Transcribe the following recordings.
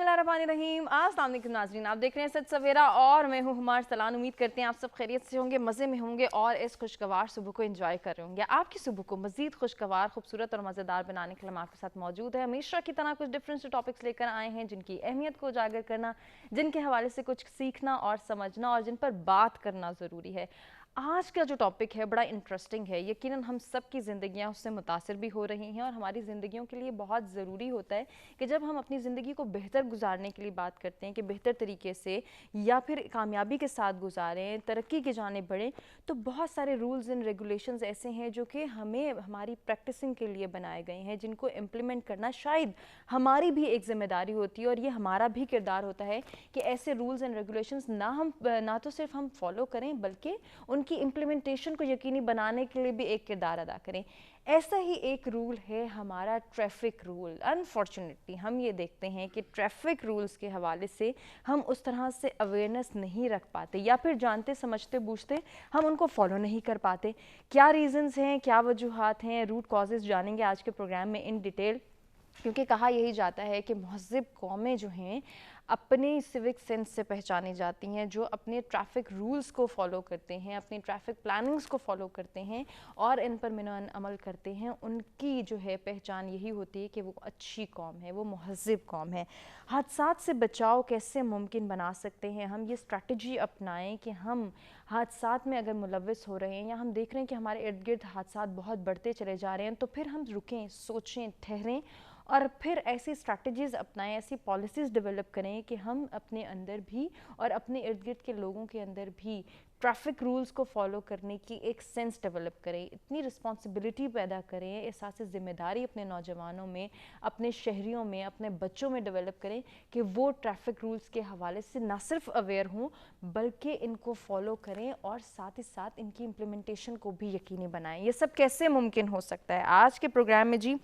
बिस्मिल्लाहिर्रहमानिर्रहीम। अस्सलाम वालेकुम नाज़रीन, आप देख रहे हैं सच सवेरा और मैं हूँ हुमार सलान। उम्मीद करते हैं आप सब खैरियत से होंगे, मज़े में होंगे और इस खुशगवार सुबह को एंजॉय कर रहे होंगे। आपकी सुबह को मज़ीद खुशगवार, खूबसूरत और मज़ेदार बनाने के लिए हम आपके साथ मौजूद है। हमेशा की तरह कुछ डिफरेंट टॉपिक्स लेकर आए हैं जिनकी अहमियत को उजागर करना, जिनके हवाले से कुछ सीखना और समझना और जिन पर बात करना ज़रूरी है। आज का जो टॉपिक है बड़ा इंटरेस्टिंग है। यकीनन हम सब की ज़िंदगियाँ उससे मुतासिर भी हो रही हैं और हमारी ज़िंदगियों के लिए बहुत ज़रूरी होता है कि जब हम अपनी ज़िंदगी को बेहतर गुजारने के लिए बात करते हैं कि बेहतर तरीके से या फिर कामयाबी के साथ गुजारें, तरक्की की जाने बढ़ें, तो बहुत सारे रूल्स एंड रेगुलेशंस ऐसे हैं जो कि हमें हमारी प्रैक्टिसिंग के लिए बनाए गए हैं, जिनको इम्प्लीमेंट करना शायद हमारी भी एक ज़िम्मेदारी होती है और ये हमारा भी किरदार होता है कि ऐसे रूल्स एंड रेगुलेशंस ना तो सिर्फ हम फॉलो करें बल्कि उनकी इम्प्लीमेंटेशन को यकीनी बनाने के लिए भी एक किरदार अदा करें। ऐसा ही एक रूल है हमारा ट्रैफिक रूल। अनफॉर्चुनेटली हम ये देखते हैं कि ट्रैफिक रूल्स के हवाले से हम उस तरह से अवेयरनेस नहीं रख पाते या फिर जानते समझते बूझते हम उनको फॉलो नहीं कर पाते। क्या रीज़न्स हैं, क्या वजूहात हैं, रूट कॉजेज़ जानेंगे आज के प्रोग्राम में इन डिटेल, क्योंकि कहा यही जाता है कि महज़िब कौमें जो हैं अपने सिविक सेंस से पहचानी जाती हैं, जो अपने ट्रैफिक रूल्स को फॉलो करते हैं, अपनी ट्रैफिक प्लानिंग्स को फॉलो करते हैं और इन पर मिनान अमल करते हैं। उनकी जो है पहचान यही होती है कि वो अच्छी कौम है, वो महज़िब कौम है। हादसात से बचाव कैसे मुमकिन बना सकते हैं? हम ये स्ट्रैटेजी अपनाएं कि हम हादसात में अगर मुलव्वस हो रहे हैं या हम देख रहे हैं कि हमारे इर्द गिर्द हादसात बहुत बढ़ते चले जा रहे हैं, तो फिर हम रुकें, सोचें, ठहरें और फिर ऐसी स्ट्रैटेजीज़ अपनाएं, ऐसी पॉलिसीज़ डेवलप करें कि हम अपने अंदर भी और अपने इर्द गिर्द के लोगों के अंदर भी ट्रैफिक रूल्स को फॉलो करने की एक सेंस डेवलप करें, इतनी रिस्पॉन्सिबिलिटी पैदा करें, एहसास ज़िम्मेदारी अपने नौजवानों में, अपने शहरियों में, अपने बच्चों में डेवलप करें कि वो ट्रैफिक रूल्स के हवाले से ना सिर्फ अवेयर हों बल्कि इनको फॉलो करें और साथ ही साथ इनकी इम्प्लीमेंटेशन को भी यकीनी बनाएं। ये सब कैसे मुमकिन हो सकता है? आज के प्रोग्राम में जी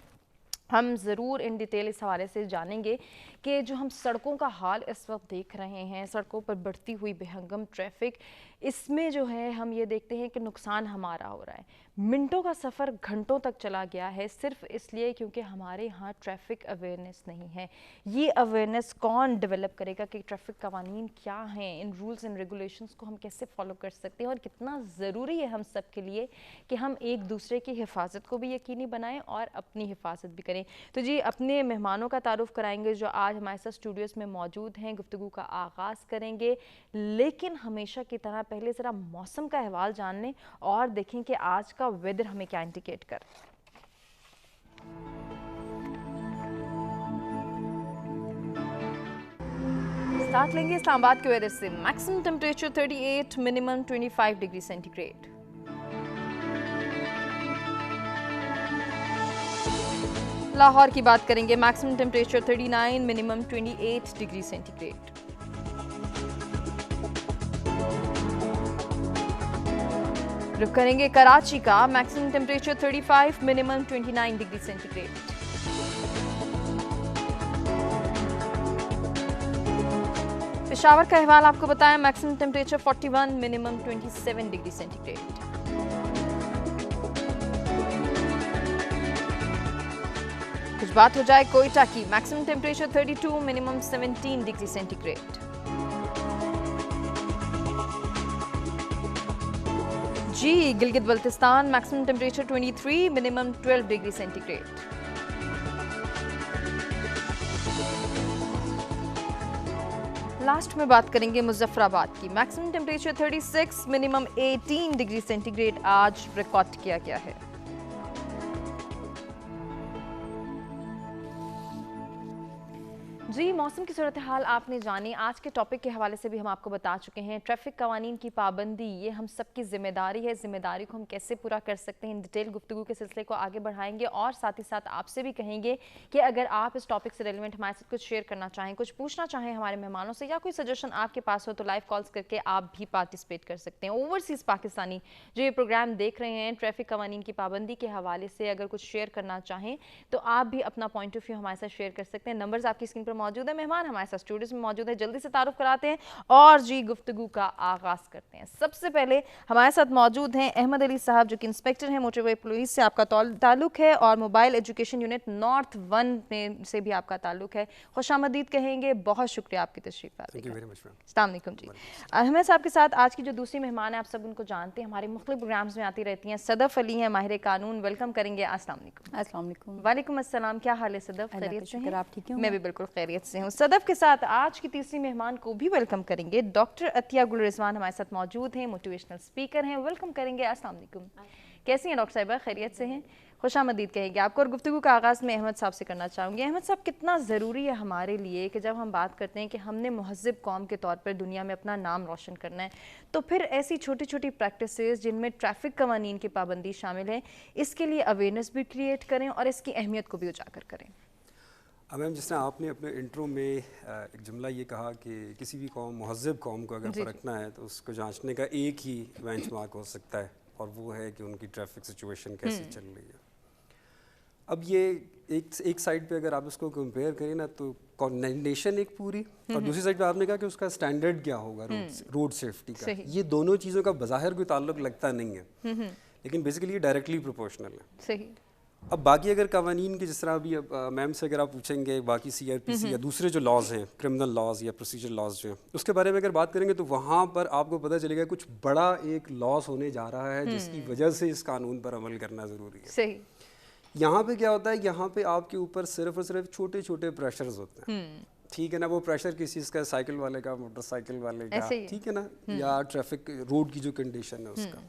हम ज़रूर इन डिटेल इस हवाले से जानेंगे कि जो हम सड़कों का हाल इस वक्त देख रहे हैं, सड़कों पर बढ़ती हुई बेहंगम ट्रैफिक, इसमें जो है हम ये देखते हैं कि नुकसान हमारा हो रहा है। मिनटों का सफ़र घंटों तक चला गया है सिर्फ इसलिए क्योंकि हमारे यहाँ ट्रैफिक अवेयरनेस नहीं है। ये अवेयरनेस कौन डेवलप करेगा कि ट्रैफिक कवानीन क्या हैं, इन रूल्स एंड रेगुलेशंस को हम कैसे फॉलो कर सकते हैं और कितना ज़रूरी है हम सब के लिए कि हम एक दूसरे की हिफाजत को भी यकीनी बनाएं और अपनी हिफाजत भी करें। तो जी अपने मेहमानों का तारुफ कराएंगे जो आज हमारे साथ स्टूडियोज़ में मौजूद हैं। गुफ्तगू का आगाज़ करेंगे, लेकिन हमेशा की तरह पहले ज़रा मौसम का अहवाल जान लें और देखें कि आज का वेदर हमें क्या इंडिकेट कर। स्टार्ट लेंगे इस्लामाबाद के वेदर से। Maximum temperature 38, minimum 25 degree centigrade. Lahore की बात करेंगे, maximum temperature 39, minimum 28 degree centigrade. रुक करेंगे कराची का, maximum temperature 35, minimum 29 degree centigrade. Peshawar का अहवाल आपको बताएं, maximum temperature 41, minimum 27 degree centigrade. कुछ बात हो जाए कोयटा की, maximum temperature 32, minimum 17 degree centigrade. जी Gilgit Baltistan, maximum temperature 23, minimum 12 degree centigrade. Last में बात करेंगे मुजफ्फराबाद की, maximum temperature 36, minimum 18 degree centigrade आज रिकॉर्ड किया गया है। जी मौसम की सूरत हाल आपने जानी। आज के टॉपिक के हवाले से भी हम आपको बता चुके हैं, ट्रैफिक कवानीन की पाबंदी ये हम सब की जिम्मेदारी है। जिम्मेदारी को हम कैसे पूरा कर सकते हैं, इन डिटेल गुफ्तगू के सिलसिले को आगे बढ़ाएंगे और साथ ही साथ आपसे भी कहेंगे कि अगर आप इस टॉपिक से रेलिवेंट हमारे साथ कुछ शेयर करना चाहें, कुछ पूछना चाहें हमारे मेहमानों से या कोई सजेशन आपके पास हो तो लाइव कॉल्स करके आप भी पार्टिसिपेट कर सकते हैं। ओवरसीज़ पाकिस्तानी जो ये प्रोग्राम देख रहे हैं, ट्रैफिक कवानीन की पाबंदी के हवाले से अगर कुछ शेयर करना चाहें तो आप भी अपना पॉइंट ऑफ व्यू हमारे साथ शेयर कर सकते हैं। नंबर्स आपकी स्क्रीन पर मौजूद है, मेहमान हमारे साथ स्टूडियो में मौजूद है। जल्दी से तारुफ कराते हैं और जी गुफ्तगू का आगाज करते हैं। सबसे पहले हमारे साथ मौजूद हैं अहमद अली साहब, जो कि इंस्पेक्टर हैं मोटरवे पुलिस से आपका ताल्लुक है और मोबाइल एजुकेशन यूनिट नॉर्थ 1 में से भी आपका ताल्लुक है। खुशामदीद कहेंगे, बहुत शुक्रिया आपकी तशरीफ आने का। अस्सलाम वालेकुम जी। अहमद साहब के साथ आज की जो दूसरी मेहमान है, आप सब उनको जानते हैं, हमारे मुख्तलिफ प्रोग्राम्स में आती रहती हैं, सदफ अली हैं, माहिर कानून। वेलकम करेंगे। अस्सलाम वालेकुम। अस्सलाम वालेकुम। वालेकुम अस्सलाम। क्या हाल है सदफ? खैरियत से हैं? आप ठीक हैं? मैं भी बिल्कुल खैरियत से हूँ। सदफ के साथ आज की तीसरी मेहमान को भी वेलकम करेंगे। डॉक्टर अतिया गुल रिजवान हमारे साथ मौजूद हैं, मोटिवेशनल स्पीकर हैं। वेलकम करेंगे। अस्सलाम वालेकुम। कैसी हैं डॉक्टर साहिबा? खैरियत से हैं? खुशामदीद कहेंगे आपको। और गुफ्तगू का आगाज़ मैं अहमद साहब से करना चाहूँगी। अहमद साहब, कितना ज़रूरी है हमारे लिए कि जब हम बात करते हैं कि हमने महज़िब कौम के तौर पर दुनिया में अपना नाम रोशन करना है, तो फिर ऐसी छोटी छोटी प्रैक्टिसेस जिनमें ट्रैफिक कवानीन की पाबंदी शामिल है, इसके लिए अवेयरनेस भी क्रिएट करें और इसकी अहमियत को भी उजागर करें। मैम, जिस तरह आपने अपने इंट्रो में एक जुमला ये कहा कि किसी भी कौम, महज़िब कौम को अगर परखना है तो उसको जांचने का एक ही बेंचमार्क हो सकता है, और वो है कि उनकी ट्रैफिक सिचुएशन कैसे चल रही है। अब ये एक साइड पे अगर आप इसको कंपेयर करें ना, तो कोऑर्डिनेशन एक पूरी, और दूसरी साइड पे आपने कहा कि उसका स्टैंडर्ड क्या होगा रोड सेफ्टी का। ये दोनों चीज़ों का बज़ाहिर कोई ताल्लुक लगता नहीं है, लेकिन बेसिकली ये डायरेक्टली प्रोपोर्शनल है। सही। अब बाकी अगर कवानीन के, जिस तरह अभी मैम से अगर आप पूछेंगे बाकी CRPC या दूसरे जो लॉज हैं, क्रिमिनल लॉज या प्रोसीजर लॉज जो हैं, उसके बारे में अगर बात करेंगे तो वहाँ पर आपको पता चलेगा कुछ बड़ा एक लॉस होने जा रहा है जिसकी वजह से इस कानून पर अमल करना ज़रूरी है। सही। यहाँ पे क्या होता है, यहाँ पे आपके ऊपर सिर्फ और सिर्फ छोटे छोटे प्रेशर्स होते हैं, ठीक है ना। वो प्रेशर किस चीज़ का, साइकिल वाले का, मोटरसाइकिल वाले का, ठीक है ना, या ट्रैफिक रोड की जो कंडीशन है उसका।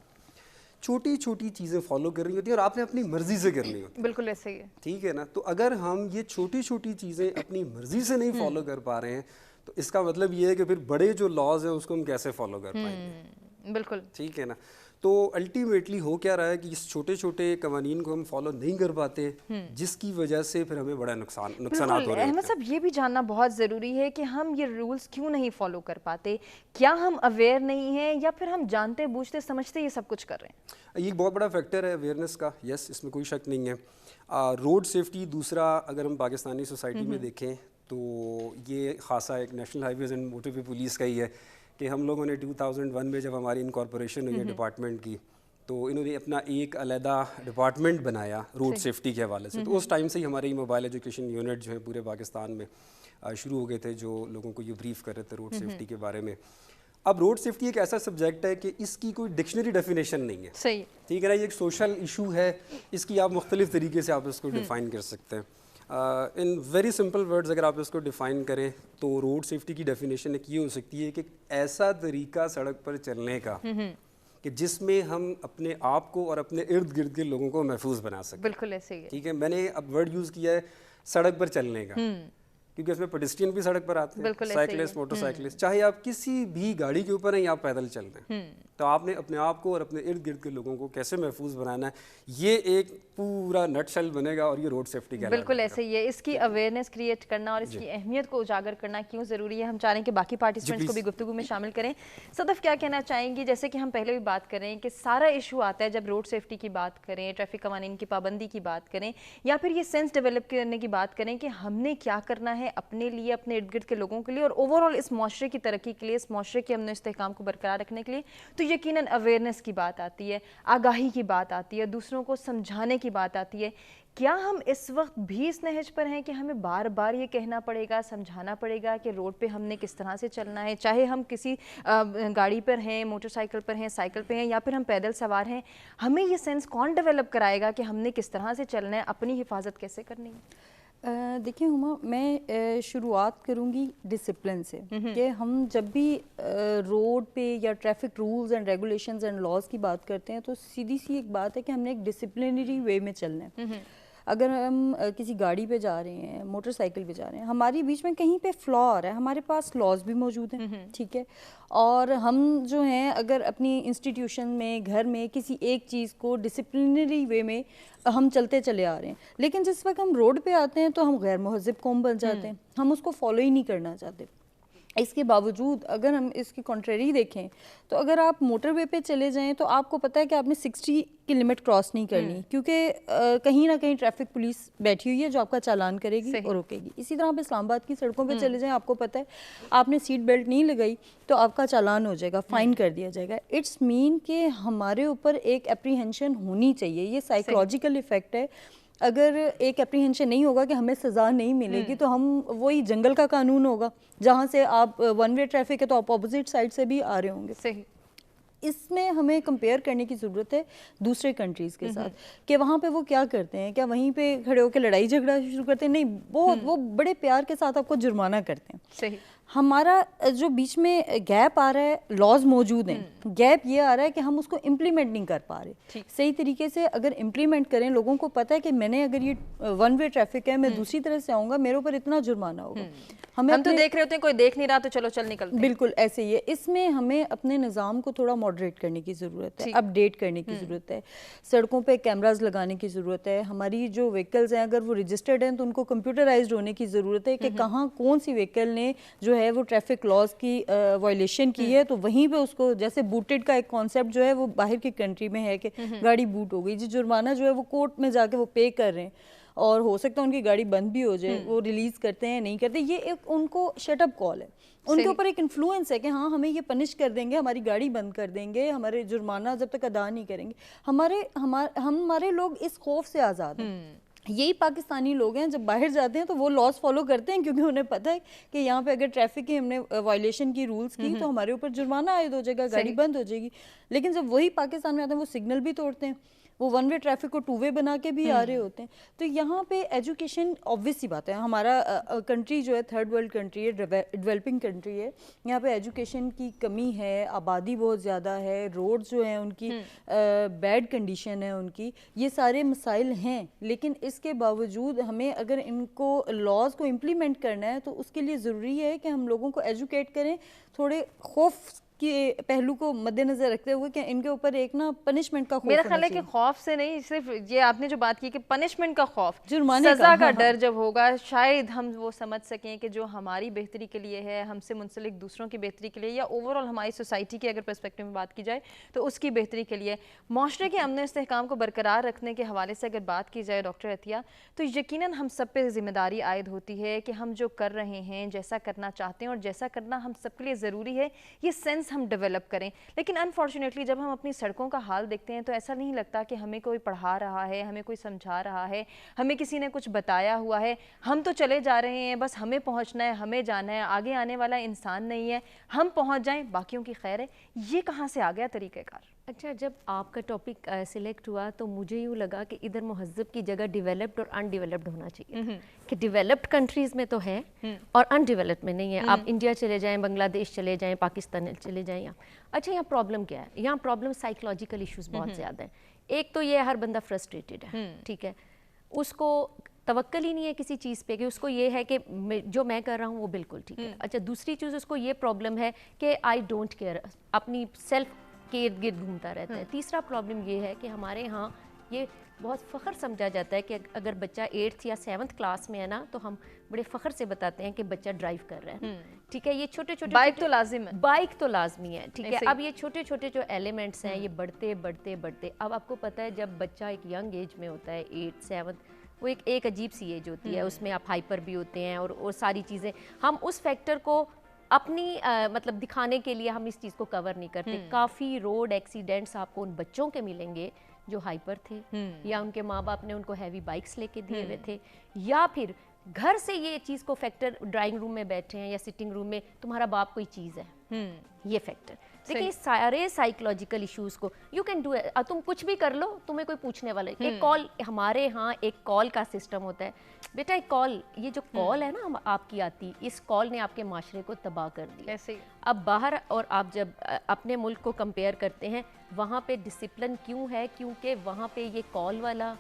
छोटी छोटी चीज़ें फॉलो करनी होती है और आपने अपनी मर्जी से करनी होती है। बिल्कुल ऐसे ही है, ठीक है ना। तो अगर हम ये छोटी छोटी चीज़ें अपनी मर्जी से नहीं फॉलो कर पा रहे हैं, तो इसका मतलब ये है कि फिर बड़े जो लॉज हैं उसको हम कैसे फॉलो कर पाएंगे। बिल्कुल, ठीक है ना। तो अल्टीमेटली हो क्या रहा है कि इस छोटे छोटे कवानीन को हम फॉलो नहीं कर पाते, जिसकी वजह से फिर हमें बड़ा नुकसान हो रहे हैं। अहमद साहब, ये भी जानना बहुत ज़रूरी है कि हम ये रूल्स क्यों नहीं फॉलो कर पाते। क्या हम अवेयर नहीं हैं या फिर हम जानते बूझते समझते ये सब कुछ कर रहे हैं? ये एक बहुत बड़ा फैक्टर है अवेयरनेस का, यस, इसमें कोई शक नहीं है। रोड सेफ्टी दूसरा, अगर हम पाकिस्तानी सोसाइटी में देखें तो ये खासा एक national highways and motorway police का ही है कि हम लोगों ने 2001 में जब हमारी इनकॉर्पोरेशन हुई है डिपार्टमेंट की, तो इन्होंने अपना एक अलहदा डिपार्टमेंट बनाया रोड सेफ्टी के हवाले से। तो उस टाइम से ही हमारी मोबाइल एजुकेशन यूनिट जो है पूरे पाकिस्तान में शुरू हो गए थे, जो लोगों को ये ब्रीफ कर रहे थे रोड सेफ्टी के बारे में। अब रोड सेफ्टी एक ऐसा सब्जेक्ट है कि इसकी कोई डिक्शनरी डेफिनेशन नहीं है, सही, ठीक है ना। ये एक सोशल इशू है, इसकी आप मुख्तलिफ तरीके से आप इसको डिफ़ाइन कर सकते हैं। इन वेरी सिंपल वर्ड्स अगर आप इसको डिफ़ाइन करें तो रोड सेफ्टी की डेफिनेशन एक ये हो सकती है कि ऐसा तरीका सड़क पर चलने का कि जिसमें हम अपने आप को और अपने इर्द गिर्द के लोगों को महफूज बना सकें। बिल्कुल ऐसे ही है, ठीक है। मैंने अब वर्ड यूज़ किया है सड़क पर चलने का, क्योंकि उसमें पेडेस्ट्रियन भी सड़क पर आते हैं, साइकिलिस्ट, मोटरसाइकिलिस्ट, चाहे आप किसी भी गाड़ी के ऊपर हैं या आप पैदल चल रहे हैं, तो आपने अपने आप को और अपने इर्द गिर्द के लोगों को कैसे महफूज बनाना है, ये एक पूरा नटशेल बनेगा और ये रोड सेफ्टी का बिल्कुल ऐसे ही है। इसकी अवेयरनेस क्रिएट करना और इसकी अहमियत को उजागर करना क्यों ज़रूरी है, हम चाह रहे हैं कि बाकी पार्टिसिपेंट्स को भी गुफ्तगू में शामिल करें। सदफ, क्या कहना चाहेंगी? जैसे कि हम पहले भी बात करें कि सारा इशू आता है जब रोड सेफ्टी की बात करें, ट्रैफिक कवानीन की पाबंदी की बात करें, या फिर ये सेंस डेवलप करने की बात करें कि हमने क्या करना है अपने लिए, अपने इर्द गिर्द के लोगों के लिए और ओवरऑल इस माशरे की तरक्की के लिए, इस माशरे के अमन इस्तेहकाम को बरकरार रखने के लिए, तो यकीनन अवेयरनेस की बात आती है, आगाही की बात आती है, दूसरों को समझाने की बात आती है। क्या हम इस वक्त भी इस नहज पर हैं कि हमें बार बार ये कहना पड़ेगा, समझाना पड़ेगा कि रोड पे हमने किस तरह से चलना है, चाहे हम किसी गाड़ी पर हैं, मोटरसाइकिल पर हैं, साइकिल पे हैं या फिर हम पैदल सवार हैं, हमें ये सेंस कौन डेवलप कराएगा कि हमने किस तरह से चलना है, अपनी हिफाजत कैसे करनी है? देखिए हुमा, मैं शुरुआत करूंगी डिसिप्लिन से कि हम जब भी रोड पे या traffic rules and regulations and laws की बात करते हैं तो सीधी सी एक बात है कि हमने एक डिसिप्लिनरी वे में चलना है। अगर हम किसी गाड़ी पे जा रहे हैं, मोटरसाइकिल पे जा रहे हैं, हमारी बीच में कहीं पे फ्लॉ आ रहा है, हमारे पास लॉज भी मौजूद हैं, ठीक है। और हम जो हैं अगर अपनी इंस्टीट्यूशन में, घर में किसी एक चीज़ को डिसिप्लिनरी वे में हम चलते चले आ रहे हैं, लेकिन जिस वक्त हम रोड पे आते हैं तो हम गैर महज़िब कौम बन जाते हैं, हम उसको फॉलो ही नहीं करना चाहते। इसके बावजूद अगर हम इसकी कॉन्ट्रेरी देखें तो अगर आप मोटरवे पे चले जाएं तो आपको पता है कि आपने 60 की लिमिट क्रॉस नहीं करनी, क्योंकि कहीं ना कहीं ट्रैफिक पुलिस बैठी हुई है जो आपका चालान करेगी और रोकेगी। इसी तरह आप इस्लामाबाद की सड़कों पे चले जाएं, आपको पता है आपने सीट बेल्ट नहीं लगाई तो आपका चालान हो जाएगा, फाइन कर दिया जाएगा। इट्स मीन कि हमारे ऊपर एक एप्रीहेंशन होनी चाहिए, ये साइकोलॉजिकल इफेक्ट है। अगर एक एप्रीहेंशन नहीं होगा कि हमें सज़ा नहीं मिलेगी तो हम वही जंगल का कानून होगा, जहाँ से आप वन वे ट्रैफिक है तो आप अपोजिट साइड से भी आ रहे होंगे। सही। इसमें हमें कंपेयर करने की ज़रूरत है दूसरे कंट्रीज़ के साथ कि वहाँ पे वो क्या करते हैं, क्या वहीं पे खड़े होकर लड़ाई झगड़ा शुरू करते हैं? नहीं, वो बड़े प्यार के साथ आपको जुर्माना करते हैं। सही। हमारा जो बीच में गैप आ रहा है, लॉज मौजूद हैं, गैप ये आ रहा है कि हम उसको इम्प्लीमेंट नहीं कर पा रहे सही तरीके से। अगर इम्प्लीमेंट करें, लोगों को पता है कि मैंने अगर ये वन वे ट्रैफिक है, मैं दूसरी तरह से आऊँगा, मेरे ऊपर इतना जुर्माना होगा। हम तो देख रहे होते हैं कोई देख नहीं रहा तो चलो चल निकलते हैं। बिल्कुल ऐसे ही है। इसमें हमें अपने निज़ाम को थोड़ा मॉडरेट करने की ज़रूरत है, अपडेट करने की ज़रूरत है, सड़कों पे कैमरास लगाने की ज़रूरत है। हमारी जो व्हीकल्स हैं अगर वो रजिस्टर्ड हैं तो उनको कंप्यूटराइज्ड होने की ज़रूरत है कि कहाँ कौन सी व्हीकल ने जो है वो ट्रैफिक लॉज की वायलेशन की है, तो वहीं पे उसको, जैसे बूटेड का एक कॉन्सेप्ट जो है वो बाहर की कंट्री में है कि गाड़ी बूट हो गई, जो जुर्माना जो है वो कोर्ट में जाके वो पे कर रहे हैं और हो सकता है उनकी गाड़ी बंद भी हो जाए, वो रिलीज करते हैं नहीं करते, ये एक उनको शटअप कॉल है, उनके ऊपर एक इन्फ्लुएंस है कि हाँ हमें ये पनिश कर देंगे, हमारी गाड़ी बंद कर देंगे, हमारे जुर्माना जब तक अदा नहीं करेंगे। हमारे लोग इस खौफ से आज़ाद हैं। यही पाकिस्तानी लोग हैं जब बाहर जाते हैं तो वो लॉज फॉलो करते हैं, क्योंकि उन्हें पता है कि यहाँ पे अगर ट्रैफिक की हमने वायलेशन की रूल्स की तो हमारे ऊपर जुर्माना आयद हो जाएगा, गाड़ी बंद हो जाएगी। लेकिन जब वही पाकिस्तान में आते हैं वो सिग्नल भी तोड़ते हैं, वो वन वे ट्रैफिक को टू वे बना के भी आ रहे होते हैं। तो यहाँ पे एजुकेशन ऑब्वियस सी बात है, हमारा कंट्री जो है थर्ड वर्ल्ड कंट्री है, डेवलपिंग कंट्री है, यहाँ पे एजुकेशन की कमी है, आबादी बहुत ज़्यादा है, रोड जो हैं उनकी बैड कंडीशन है उनकी, ये सारे मसाइल हैं। लेकिन इसके बावजूद हमें अगर इनको लॉज को इम्प्लीमेंट करना है तो उसके लिए ज़रूरी है कि हम लोगों को एजुकेट करें, थोड़े खौफ के पहलू को मद्देनजर रखते हुए कि इनके ऊपर एक ना पनिशमेंट का खौफ, मेरा ख्याल है कि खौफ से नहीं, सिर्फ ये आपने जो बात की कि पनिशमेंट का खौफ, जुर्माने सजा का डर जब होगा शायद हम वो समझ सकें कि जो हमारी बेहतरी के लिए है, हमसे मुंसलिक दूसरों की बेहतरी के लिए, या ओवरऑल हमारी सोसाइटी की अगर पर्सपेक्टिव में बात की जाए तो उसकी बेहतरी के लिए, माशरे के अमन इस्तेहकाम को बरकरार रखने के हवाले से अगर बात की जाए डॉक्टर अतिया, तो यकीनन हम सब पे जिम्मेदारी आयद होती है कि हम जो कर रहे हैं, जैसा करना चाहते हैं और जैसा करना हम सबके लिए ज़रूरी है, ये सेंस हम डेवलप करें। लेकिन अनफॉर्चुनेटली जब हम अपनी सड़कों का हाल देखते हैं तो ऐसा नहीं लगता कि हमें कोई पढ़ा रहा है, हमें कोई समझा रहा है, हमें किसी ने कुछ बताया हुआ है, हम तो चले जा रहे हैं, बस हमें पहुंचना है, हमें जाना है, आगे आने वाला इंसान नहीं है, हम पहुंच जाएं, बाकियों की खैर है। ये कहाँ से आ गया तरीक़ेकार? अच्छा, जब आपका टॉपिक सिलेक्ट हुआ तो मुझे यूँ लगा कि इधर महज़्ज़ब की जगह डेवलप्ड और अनडेवलप्ड होना चाहिए कि डेवलप्ड कंट्रीज़ में तो है और अनडेवलप्ड में नहीं है। आप इंडिया चले जाएं, बांग्लादेश चले जाएं, पाकिस्तान चले जाएं। यहाँ अच्छा, यहाँ प्रॉब्लम क्या है? यहाँ प्रॉब्लम साइकोलॉजिकल इश्यूज़ बहुत ज़्यादा हैं। एक तो ये हर बंदा फ्रस्ट्रेटेड है, ठीक है, उसको तवक्कल ही नहीं है किसी चीज़ पे कि उसको ये है कि जो मैं कर रहा हूँ वो बिल्कुल ठीक है। अच्छा, दूसरी चीज़ उसको ये प्रॉब्लम है कि आई डोंट केयर, अपनी सेल्फ के इर्द गिर्द घूमता रहता है। तीसरा प्रॉब्लम ये है कि हमारे यहाँ ये बहुत फ़ख्र समझा जाता है कि अगर बच्चा 8th या 7th क्लास में है ना तो हम बड़े फ़ख्र से बताते हैं कि बच्चा ड्राइव कर रहा है, ठीक है। ये छोटे छोटे बाइक तो लाजिम है, बाइक तो लाजमी है, ठीक है। अब ये छोटे छोटे जो एलिमेंट्स हैं ये बढ़ते बढ़ते बढ़ते, अब आपको पता है जब बच्चा एक यंग एज में होता है 8th 7th, वो एक अजीब सी एज होती है, उसमें आप हाइपर भी होते हैं और सारी चीज़ें, हम उस फैक्टर को अपनी मतलब दिखाने के लिए हम इस चीज़ को कवर नहीं करते। काफ़ी रोड एक्सीडेंट्स आपको उन बच्चों के मिलेंगे जो हाइपर थे, या उनके माँ बाप ने उनको हैवी बाइक्स लेके दिए हुए थे, या फिर घर से ये चीज़ को फैक्टर, ड्राइंग रूम में बैठे हैं या सिटिंग रूम में तुम्हारा बाप कोई चीज़ है, ये फैक्टर। देखिए सारे साइकोलॉजिकल इश्यूज को यू कैन डू, तुम कुछ भी कर लो, तुम्हें कोई पूछने वाला है। एक कॉल, हमारे यहाँ एक कॉल का सिस्टम होता है बेटा, एक कॉल, ये जो कॉल है ना आपकी आती, इस कॉल ने आपके माशरे को तबाह कर दिया। ऐसे अब बाहर और आप जब अपने मुल्क को कंपेयर करते हैं, वहाँ पे डिसिप्लिन क्यों है? क्योंकि वहाँ पे ये कॉल वाला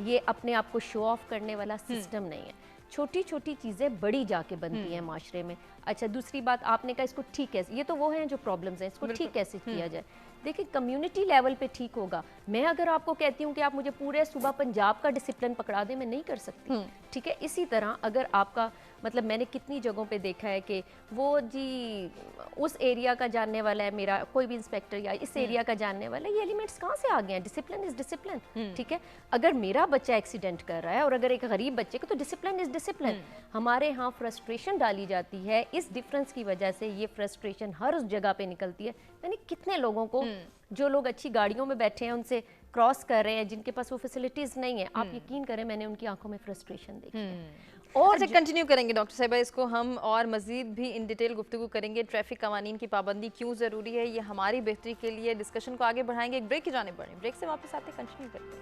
ये अपने आप को शो ऑफ करने वाला सिस्टम नहीं है। छोटी छोटी चीज़ें बड़ी जाके बनती हैं माशरे में। अच्छा, दूसरी बात आपने कहा इसको ठीक है, ये तो वो हैं जो प्रॉब्लम्स हैं, इसको ठीक कैसे किया जाए। देखिए कम्युनिटी लेवल पे ठीक होगा। मैं अगर आपको कहती हूँ कि आप मुझे पूरे सुबह पंजाब का डिसिप्लिन पकड़ा दें, मैं नहीं कर सकती, ठीक है। इसी तरह अगर आपका मतलब मैंने कितनी जगहों पे देखा है कि वो जी उस एरिया का जानने वाला है, मेरा कोई भी इंस्पेक्टर या इस एरिया का जानने वाला है, ये एलिमेंट्स कहाँ से आ गए हैं? डिसिप्लिन इज डिसिप्लिन, ठीक है। अगर मेरा बच्चा एक्सीडेंट कर रहा है और अगर एक गरीब बच्चे को, तो डिसिप्लिन इज डिसिप्लिन। हमारे यहाँ फ्रस्ट्रेशन डाली जाती है, इस डिफरेंस की वजह से ये फ्रस्ट्रेशन हर उस जगह पे निकलती है। मैंने कितने लोगों को, जो लोग अच्छी गाड़ियों में बैठे हैं, उनसे क्रॉस कर रहे हैं, जिनके पास वो फैसिलिटीज नहीं है, आप यकीन करें मैंने उनकी आंखों में फ्रस्ट्रेशन देखी है। और कंटिन्यू करेंगे डॉक्टर साहिबा इसको हम, और मजीद भी इन डिटेल गुफ्तगू करेंगे। ट्रैफिक कवानीन की पाबंदी क्यों ज़रूरी है, ये हमारी बेहतरी के लिए डिस्कशन को आगे बढ़ाएंगे। एक ब्रेक की जाने बढ़ें, ब्रेक से वापस आते कंटिन्यू करते हैं।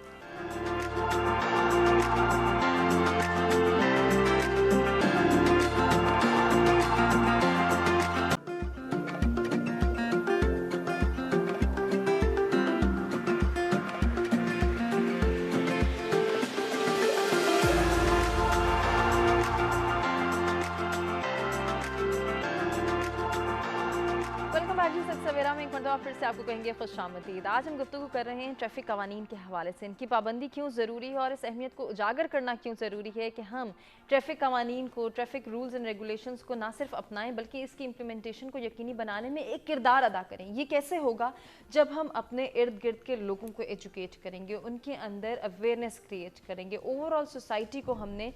सवेरा में एक मरतबा फिर से आपको कहेंगे खुशामदीद। आज हम गुफ्तगू कर रहे हैं ट्रैफिक कवानीन के हवाले से, इनकी पाबंदी क्यों ज़रूरी है और इस अहमियत को उजागर करना क्यों ज़रूरी है कि हम ट्रैफिक कवानीन को, ट्रैफिक रूल्स एंड रेगुलेशंस को ना सिर्फ अपनाएं बल्कि इसकी इम्प्लीमेंटेशन को यकीनी बनाने में एक किरदार अदा करें। ये कैसे होगा? जब हम अपने इर्द गिर्द के लोगों को एजुकेट करेंगे, उनके अंदर अवेयरनेस क्रिएट करेंगे, ओवरऑल सोसाइटी को हमने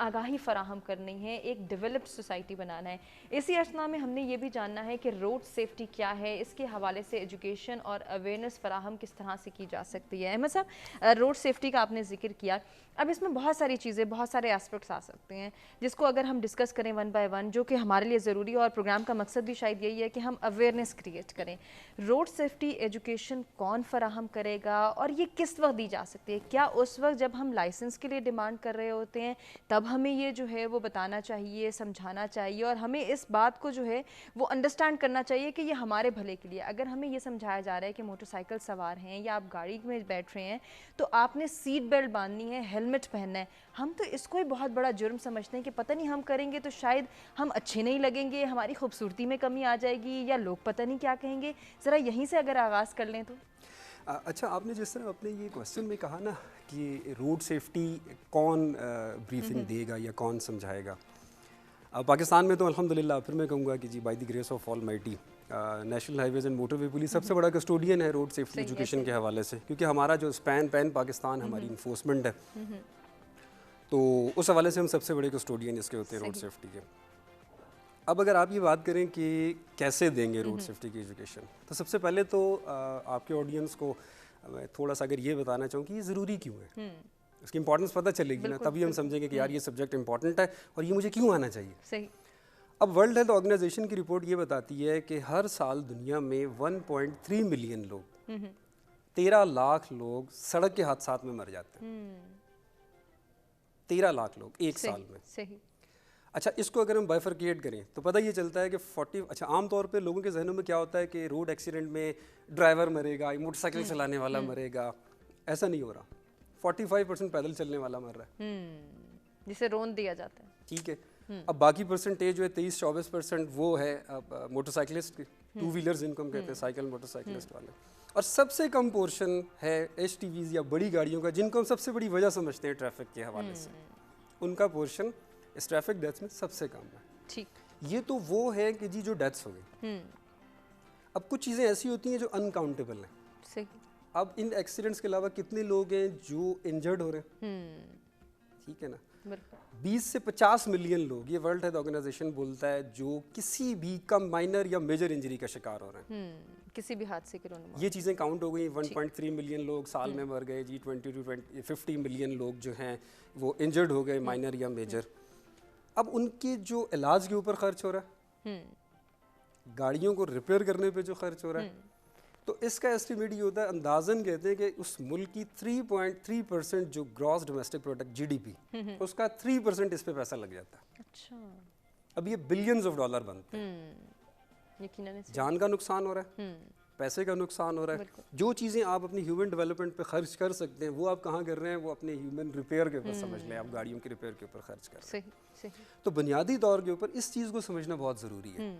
आगाही फराहम करनी है, एक डेवलप्ड सोसाइटी बनाना है। इसी असना में हमने ये भी जानना है कि रोड सेफ्टी क्या है, इसके हवाले से एजुकेशन और अवेयरनेस फराहम किस तरह से की जा सकती है। अहमद साहब, रोड सेफ्टी का आपने जिक्र किया, अब इसमें बहुत सारी चीज़ें, बहुत सारे एस्पेक्ट्स आ सकते हैं जिसको अगर हम डिस्कस करें वन बाय वन, जो कि हमारे लिए ज़रूरी है और प्रोग्राम का मकसद भी शायद यही है कि हम अवेयरनेस क्रिएट करें। रोड सेफ्टी एजुकेशन कौन फराहम करेगा और ये किस वक्त दी जा सकती है? क्या उस वक्त जब हम लाइसेंस के लिए डिमांड कर रहे होते हैं तब हमें ये जो है वो बताना चाहिए, समझाना चाहिए और हमें इस बात को जो है वो अंडरस्टैंड करना चाहिए कि ये हमारे भले के लिए? अगर हमें ये समझाया जा रहा है कि मोटरसाइकिल सवार हैं या आप गाड़ी में बैठ रहे हैं तो आपने सीट बेल्ट बांधनी है, हेलमेट पहनना है, हम तो इसको ही बहुत बड़ा जुर्म समझते हैं कि पता नहीं हम करेंगे तो शायद हम अच्छे नहीं लगेंगे, हमारी खूबसूरती में कमी आ जाएगी या लोग पता नहीं क्या कहेंगे। ज़रा यहीं से अगर आगाज़ कर लें तो। अच्छा, आपने जिस तरह अपने ये क्वेश्चन में कहा ना कि रोड सेफ्टी कौन ब्रीफिंग देगा या कौन समझाएगा, पाकिस्तान में तो अल्हम्दुलिल्लाह फिर मैं कहूँगा कि जी by the grace of almighty national highways and motorway police सबसे बड़ा कस्टोडियन है रोड सेफ्टी एजुकेशन के हवाले से, क्योंकि हमारा जो पैन पाकिस्तान हमारी इन्फोर्समेंट है, तो उस हवाले से हम सबसे बड़े कस्टोडियन इसके होते हैं रोड सेफ्टी के। अब अगर आप ये बात करें कि कैसे देंगे रोड सेफ्टी की एजुकेशन, तो सबसे पहले तो आपके ऑडियंस को मैं थोड़ा सा अगर ये बताना चाहूँ कि ये ज़रूरी क्यों है, इसकी इंपॉर्टेंस पता चलेगी ना, तभी हम समझेंगे कि यार ये सब्जेक्ट इंपॉर्टेंट है और ये मुझे क्यों आना चाहिए। सही। अब वर्ल्ड हेल्थ ऑर्गेनाइजेशन की रिपोर्ट ये बताती है कि हर साल दुनिया में 1.3 मिलियन लोग, 13 लाख लोग सड़क के हादसात में मर जाते हैं। 13 लाख लोग एक साल में। सही। अच्छा, इसको अगर हम बाइफरकेट करें तो पता ये चलता है कि 40, अच्छा आम तौर पे लोगों के जहनों में क्या होता है कि रोड एक्सीडेंट में ड्राइवर मरेगा, मोटरसाइकिल चलाने वाला मरेगा, ऐसा नहीं हो रहा। 45% पैदल चलने वाला मर रहा है, जिसे रोन दिया जाता है। ठीक है। अब बाकी परसेंटेज जो है 23-24% वो है मोटरसाइकिलिस्ट, टू व्हीलर्स जिनको हम कहते हैं, साइकिल मोटरसाइकिलिस्ट वाले, और सबसे कम पोर्शन है HTVs या बड़ी गाड़ियों का, जिनको हम सबसे बड़ी वजह समझते हैं ट्रैफिक के हवाले से, उनका पोर्शन इस ट्रैफिक डेथ्स में सबसे कम है। ठीक। ये तो वो है कि जी जो डेथ्स हो गई। अब कुछ चीज़ें ऐसी होती हैं जो अनकाउंटेबल हैं। सही। अब इन एक्सीडेंट्स के अलावा कितने लोग हैं जो इंजर्ड हो रहे हैं, ठीक है ना। 20 से 50 मिलियन लोग, ये वर्ल्ड हेल्थ ऑर्गेनाइजेशन बोलता है, जो किसी भी कम माइनर या मेजर इंजरी का शिकार हो रहे हैं, किसी भी हादसे के रोने। ये चीज़ें काउंट हो गई। 1.3 मिलियन लोग साल में मर गए जी, 20 to 50 मिलियन लोग जो हैं वो इंजर्ड हो गए, माइनर या मेजर। अब उनके जो इलाज के ऊपर खर्च हो रहा है, गाड़ियों को रिपेयर करने पे जो खर्च हो रहा है, तो इसका एस्टिमेट ये होता है, अंदाजन कहते हैं कि उस मुल्क की 3.3% जो ग्रॉस डोमेस्टिक प्रोडक्ट GDP, उसका 3% इस पे पैसा लग जाता है। अच्छा। अब ये बिलियंस ऑफ डॉलर बनते हैं, यकीनन जान का नुकसान हो रहा है, पैसे का नुकसान हो रहा है। जो चीज़ें आप अपनी ह्यूमन डेवलपमेंट पे खर्च कर सकते हैं वो आप कहाँ कर रहे हैं, वो अपने ह्यूमन रिपेयर के ऊपर समझ लें, आप गाड़ियों के रिपेयर के ऊपर खर्च कर रहे हैं। तो बुनियादी तौर के ऊपर इस चीज़ को समझना बहुत ज़रूरी है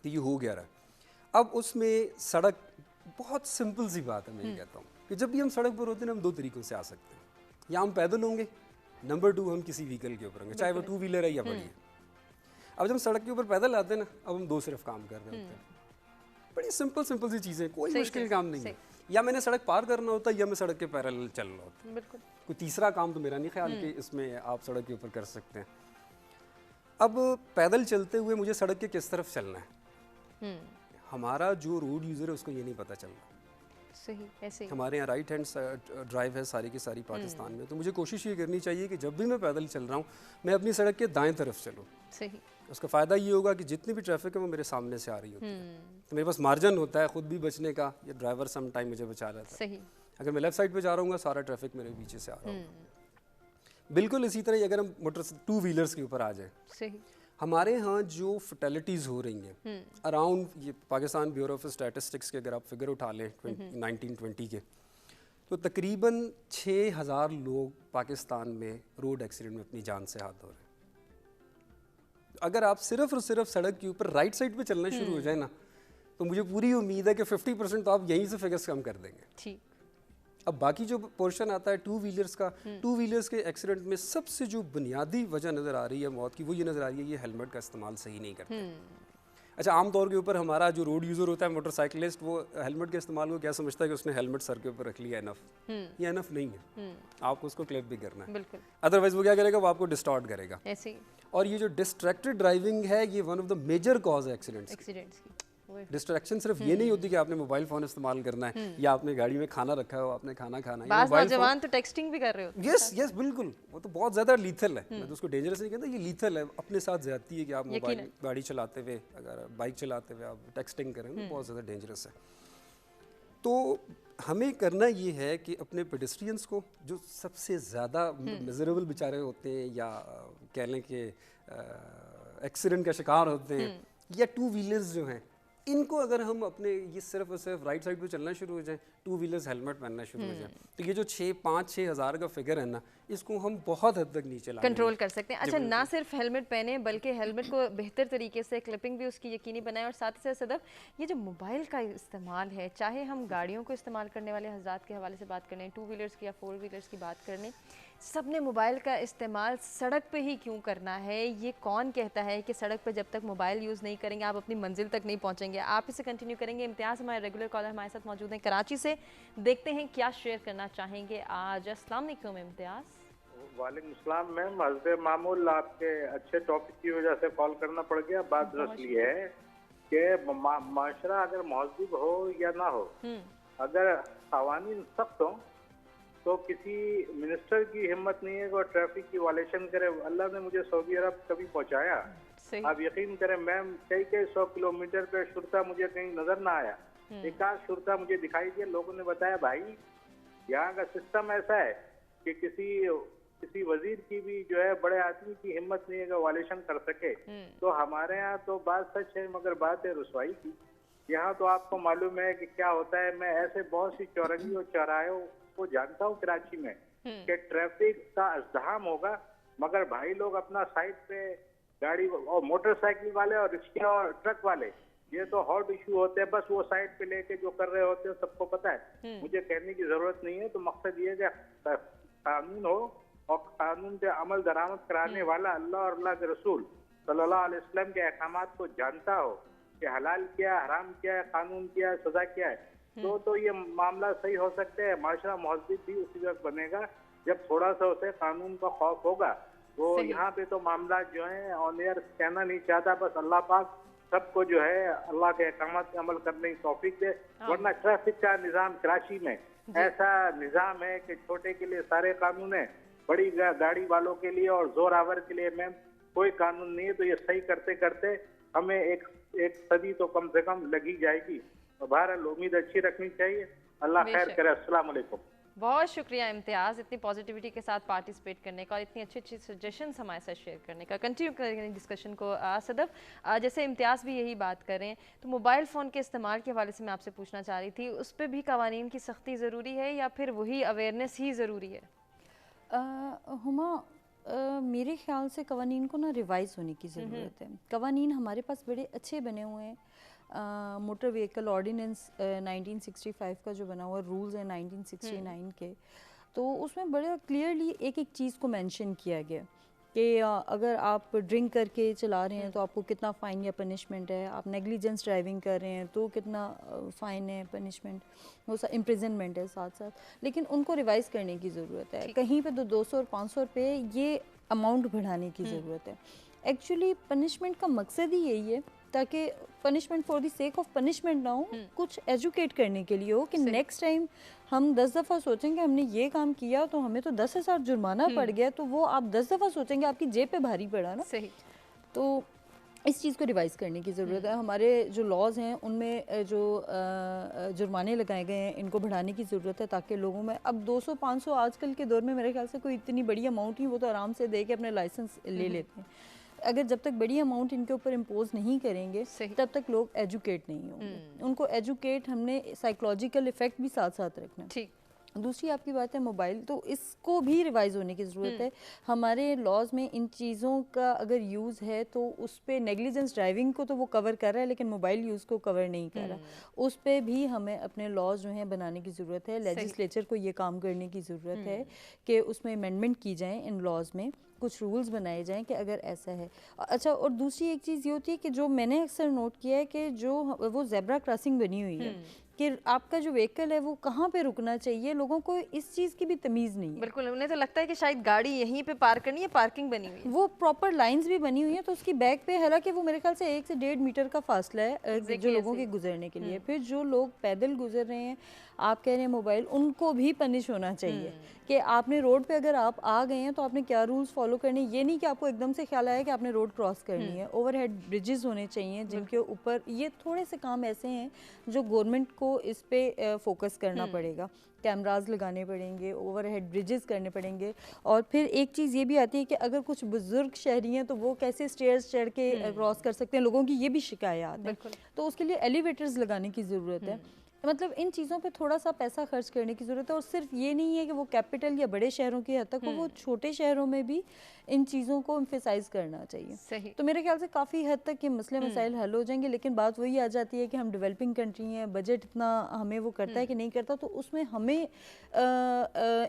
कि ये हो गया रहा। अब उसमें सड़क, बहुत सिंपल सी बात है, मैं ये कहता हूँ कि जब भी हम सड़क पर होते हैं हम दो तरीक़ों से आ सकते हैं, या हम पैदल होंगे, नंबर 2 हम किसी व्हीकल के ऊपर होंगे, चाहे वो 2 व्हीलर है या बड़ी है। अब जब हम सड़क के ऊपर पैदल आते हैं ना, अब हम दो सिर्फ काम कर रहे होते हैं, बड़ी सिंपल सी चीज़ें, कोई मुश्किल काम नहीं है। या मैंने सड़क पार करना होता है या मैं सड़क के पैरेलल चल रहा होता है, कोई तीसरा काम तो मेरा नहीं ख्याल कि इसमें आप सड़क के ऊपर कर सकते हैं। अब पैदल चलते हुए मुझे सड़क के किस तरफ चलना है, हमारा जो रोड यूज़र है उसको ये नहीं पता चल रहा। सही, ऐसे ही हमारे यहाँ राइट हैंड ड्राइव है सारी की सारी पाकिस्तान में, तो मुझे कोशिश ये करनी चाहिए कि जब भी मैं पैदल चल रहा हूँ मैं अपनी सड़क के दाएं तरफ चलूँ। सही, उसका फ़ायदा ये होगा कि जितनी भी ट्रैफिक है वो मेरे सामने से आ रही होती है, तो मेरे पास मार्जिन होता है खुद भी बचने का, या ड्राइवर सम टाइम मुझे बचा रहता है। सही, अगर मैं लेफ्ट साइड पे जा रहा हूँ सारा ट्रैफिक मेरे पीछे से आ रहा होगा। बिल्कुल इसी तरह अगर हम मोटर 2 व्हीलर्स के ऊपर आ जाए, सही, हमारे यहाँ जो फर्टेलिटीज़ हो रही हैं अराउंड, ये पाकिस्तान ब्यूरो ऑफ स्टैटिस्टिक्स के अगर आप फिगर उठा लें 1920 के, तो तकरीबन 6000 लोग पाकिस्तान में रोड एक्सीडेंट में अपनी जान से हाथ धो रहे हैं। अगर आप सिर्फ और सिर्फ सड़क के ऊपर राइट साइड पे चलना शुरू हो जाए ना, तो मुझे पूरी उम्मीद है कि 50% तो आप यहीं से फिगर्स कम कर देंगे। ठीक। अब बाकी जो पोर्शन आता है 2 व्हीलर्स का, 2 व्हीलर्स के एक्सीडेंट में सबसे जो बुनियादी वजह नज़र आ रही है मौत की, वो ये नज़र आ रही है ये हेलमेट का इस्तेमाल सही नहीं करते। अच्छा, आम तौर के ऊपर हमारा जो रोड यूज़र होता है मोटरसाइकिलिस्ट, वो हेलमेट के इस्तेमाल को क्या समझता है कि उसने हेलमेट सर के ऊपर रख लिया, इनफ। ये इनफ नहीं है, आपको उसको क्लिप भी करना है, बिल्कुल, अदरवाइज वो क्या करेगा, वो आपको डिस्टॉर्ट करेगा ऐसे ही। और ये जो डिस्ट्रैक्टेड ड्राइविंग है ये one of the major cause है एक्सीडेंट्स की। डिस्ट्रैक्शन सिर्फ ये नहीं होती कि आपने मोबाइल फ़ोन इस्तेमाल करना है या आपने गाड़ी में खाना रखा हो, आपने खाना खाना है। बाज़ नौजवान तो टेक्सटिंग भी कर रहे होते हैं। यस बिल्कुल, वो तो बहुत ज़्यादा लीथल है। मैं तो उसको डेंजरस नहीं कहता, ये लीथल है, अपने साथ ज़्यादती है कि आप मोबाइल गाड़ी चलाते हुए, अगर बाइक चलाते हुए आप टेक्सटिंग करें तो बहुत ज़्यादा डेंजरस है। तो हमें करना ये है कि अपने पेडेस्ट्रियंस को, जो सबसे ज़्यादा मिजरेबल बेचारे होते हैं या कह लें कि एक्सीडेंट का शिकार होते हैं, या 2 व्हीलर्स जो हैं, इनको अगर हम अपने ये सिर्फ और सिर्फ राइट साइड पे चलना शुरू हो जाए, 2 व्हीलर्स हेलमेट पहनना शुरू हो जाए, तो ये जो 5-6 हज़ार का फिगर है ना, इसको हम बहुत हद तक नीचे ला कंट्रोल कर सकते हैं। अच्छा, ना सिर्फ हेलमेट पहने बल्कि हेलमेट को बेहतर तरीके से क्लिपिंग भी उसकी यकीनी बनाएं, और साथ ही साथ सदफ, ये जो मोबाइल का इस्तेमाल है, चाहे हम गाड़ियों को इस्तेमाल करने वाले हज़रात के हवाले से बात करें, 2 व्हीलर्स की या 4 व्हीलर्स की बात करें, सब ने मोबाइल का इस्तेमाल सड़क पे ही क्यों करना है? ये कौन कहता है कि सड़क पे जब तक मोबाइल यूज़ नहीं करेंगे आप अपनी मंजिल तक नहीं पहुंचेंगे? आप इसे कंटिन्यू करेंगे। इम्तियाज़ हमारे रेगुलर कॉलर हमारे साथ मौजूद हैं कराची से, देखते हैं क्या शेयर करना चाहेंगे आज। अस्सलाम वालेकुम इम्तियाज़। वालेकुम सलाम मैम, हज़रत मामूल आपके अच्छे टॉपिक की वजह से कॉल करना पड़ गया। बात दरअसल ये है कि माशरा अगर महजूब हो या ना हो, अगर कवानीन सख्त हो तो किसी मिनिस्टर की हिम्मत नहीं है कि वो ट्रैफिक की वायलेशन करे। अल्लाह ने मुझे सऊदी अरब कभी पहुंचाया, आप यकीन करें मैम, कई 100 किलोमीटर पे शुरता मुझे कहीं नजर ना आया, एक आध शुरता मुझे दिखाई दिया। लोगों ने बताया भाई यहाँ का सिस्टम ऐसा है कि किसी वजीर की भी जो है बड़े आदमी की हिम्मत नहीं है कि वायलेशन कर सके। तो हमारे यहाँ तो बात सच है मगर बात है रुसवाई की। यहाँ तो आपको मालूम है कि क्या होता है, मैं ऐसे बहुत सी चौरंगी और चौराहों को जानता हूँ कराची में कि ट्रैफिक का अज़्दहाम होगा, मगर भाई लोग अपना साइड पे गाड़ी और मोटरसाइकिल वाले और रिक्शा और ट्रक वाले, ये तो हॉट इशू होते हैं, बस वो साइड पे लेके जो कर रहे होते हैं सबको पता है, मुझे कहने की जरूरत नहीं है। तो मकसद ये है कि कानून हो और कानून पे अमल दरामद कराने वाला अल्लाह और अल्लाह के रसूल सल्लल्लाहु अलैहि वसल्लम के अहकामात को जानता हो कि हलाल क्या है, हराम क्या है, कानून क्या है, सजा क्या है, तो ये मामला सही हो सकते हैं। माशरा महज़ब भी उसी वक्त बनेगा जब थोड़ा सा उसे कानून का खौफ होगा। तो यहाँ पे तो मामला जो है ऑन एयर कहना नहीं चाहता, बस अल्लाह पाक सबको जो है अल्लाह के अहकामात पे अमल करने की तौफीक दे। वरना ट्रैफिक का निज़ाम कराची में ऐसा निज़ाम है कि छोटे के लिए सारे कानून है, बड़ी गाड़ी वालों के लिए और जोरावर के लिए मैम कोई कानून नहीं है। तो ये सही करते करते हमें एक सदी तो कम से कम लगी जाएगी। तो बहरहाल उम्मीद अच्छी रखनी चाहिए। अल्लाह खैर करे। अस्सलाम वालेकुम। बहुत शुक्रिया इम्तियाज़, इतनी पॉजिटिविटी के साथ पार्टिसिपेट करने का और इतनी अच्छी अच्छी सजेशंस हमारे साथ शेयर करने का। कंटिन्यू करेंगे डिस्कशन को। सदफ, जैसे इम्तियाज़ भी यही बात कर रहे हैं, तो मोबाइल फ़ोन के इस्तेमाल के हवाले से मैं आपसे पूछना चाह रही थी, उस पर भी कवानीन की सख्ती ज़रूरी है या फिर वही अवेयरनेस ही ज़रूरी है? हुमा, मेरे ख्याल से कवानीन को ना रिवाइज़ होने की ज़रूरत है। कवानीन हमारे पास बड़े अच्छे बने हुए हैं। मोटर व्हीकल ऑर्डिनेंस 1965 का जो बना हुआ रूल्स है 1969 के, तो उसमें बड़ा क्लियरली एक एक चीज़ को मेंशन किया गया कि अगर आप ड्रिंक करके चला रहे हैं तो आपको कितना फ़ाइन या पनिशमेंट है, आप नेग्लिजेंस ड्राइविंग कर रहे हैं तो कितना फ़ाइन है, पनिशमेंट, वो इम्प्रिजनमेंट है साथ साथ। लेकिन उनको रिवाइज़ करने की ज़रूरत है। कहीं पे तो 200 और 500 रुपये ये अमाउंट बढ़ाने की ज़रूरत है। एक्चुअली पनिशमेंट का मकसद ही यही है ताकि punishment for the sake of punishment ना हो, कुछ एजुकेट करने के लिए हो कि नेक्स्ट टाइम हम 10 दफ़ा सोचेंगे हमने ये काम किया तो हमें तो 10,000 जुर्माना पड़ गया, तो वो आप 10 दफ़ा सोचेंगे आपकी जेब पे भारी पड़ा ना। सही। तो इस चीज़ को रिवाइज़ करने की ज़रूरत है। हमारे जो लॉज हैं उनमें जो जुर्माने लगाए गए हैं इनको बढ़ाने की ज़रूरत है ताकि लोगों में अब 200-500 आजकल के दौर में मेरे ख्याल से कोई इतनी बड़ी अमाउंट ही, वो तो आराम से दे के अपने लाइसेंस ले लेते हैं। अगर जब तक बड़ी अमाउंट इनके ऊपर इम्पोज नहीं करेंगे तब तक लोग एजुकेट नहीं होंगे। उनको एजुकेट हमने साइकोलॉजिकल इफ़ेक्ट भी साथ साथ रखना। ठीक। दूसरी आपकी बात है मोबाइल, तो इसको भी रिवाइज होने की ज़रूरत है। हमारे लॉज में इन चीज़ों का अगर यूज़ है तो उस पर नेग्लिजेंस ड्राइविंग को तो वो कवर कर रहा है लेकिन मोबाइल यूज़ को कवर नहीं कर रहा। उस पर भी हमें अपने लॉज जो हैं बनाने की ज़रूरत है। लेजिस्लेचर को ये काम करने की ज़रूरत है कि उसमें अमेंडमेंट की जाए, इन लॉज में कुछ रूल्स बनाए जाएं कि अगर ऐसा है। अच्छा, और दूसरी एक चीज़ ये होती है कि जो मैंने अक्सर नोट किया है कि जो वो ज़ेब्रा क्रॉसिंग बनी हुई है कि आपका जो व्हीकल है वो कहाँ पे रुकना चाहिए, लोगों को इस चीज़ की भी तमीज़ नहीं है। बिल्कुल, उन्हें तो लगता है कि शायद गाड़ी यहीं पे पार्क करनी है, पार्किंग बनी हुई है। वो प्रॉपर लाइंस भी बनी हुई है तो उसकी बैक पे, हालांकि वो मेरे ख्याल से 1 से 1.5 मीटर का फासला है जो लोगों के गुजरने के लिए। फिर जो लोग पैदल गुजर रहे हैं, आप कह रहे हैं मोबाइल, उनको भी पनिश होना चाहिए कि आपने रोड पे अगर आप आ गए हैं तो आपने क्या रूल्स फॉलो करने। ये नहीं कि आपको एकदम से ख्याल आया कि आपने रोड क्रॉस करनी है। ओवरहेड ब्रिजेस होने चाहिए जिनके ऊपर, ये थोड़े से काम ऐसे हैं जो गवर्नमेंट को इस पे फोकस करना पड़ेगा। कैमराज लगाने पड़ेंगे, ओवरहेड ब्रिजेस करने पड़ेंगे। और फिर एक चीज़ ये भी आती है कि अगर कुछ बुजुर्ग शहरी हैं तो वो कैसे स्टेयर्स चढ़ के क्रॉस कर सकते हैं, लोगों की ये भी शिकायत है। तो उसके लिए एलिवेटर्स लगाने की ज़रूरत है। मतलब इन चीज़ों पे थोड़ा सा पैसा खर्च करने की ज़रूरत है। और सिर्फ ये नहीं है कि वो कैपिटल या बड़े शहरों की हद तक हो, वो छोटे शहरों में भी इन चीज़ों को एम्फेसाइज करना चाहिए। सही। तो मेरे ख्याल से काफ़ी हद तक ये मसले मसाइल हल हो जाएंगे। लेकिन बात वही आ जाती है कि हम डेवलपिंग कंट्री हैं, बजट इतना हमें वो करता है कि नहीं करता, तो उसमें हमें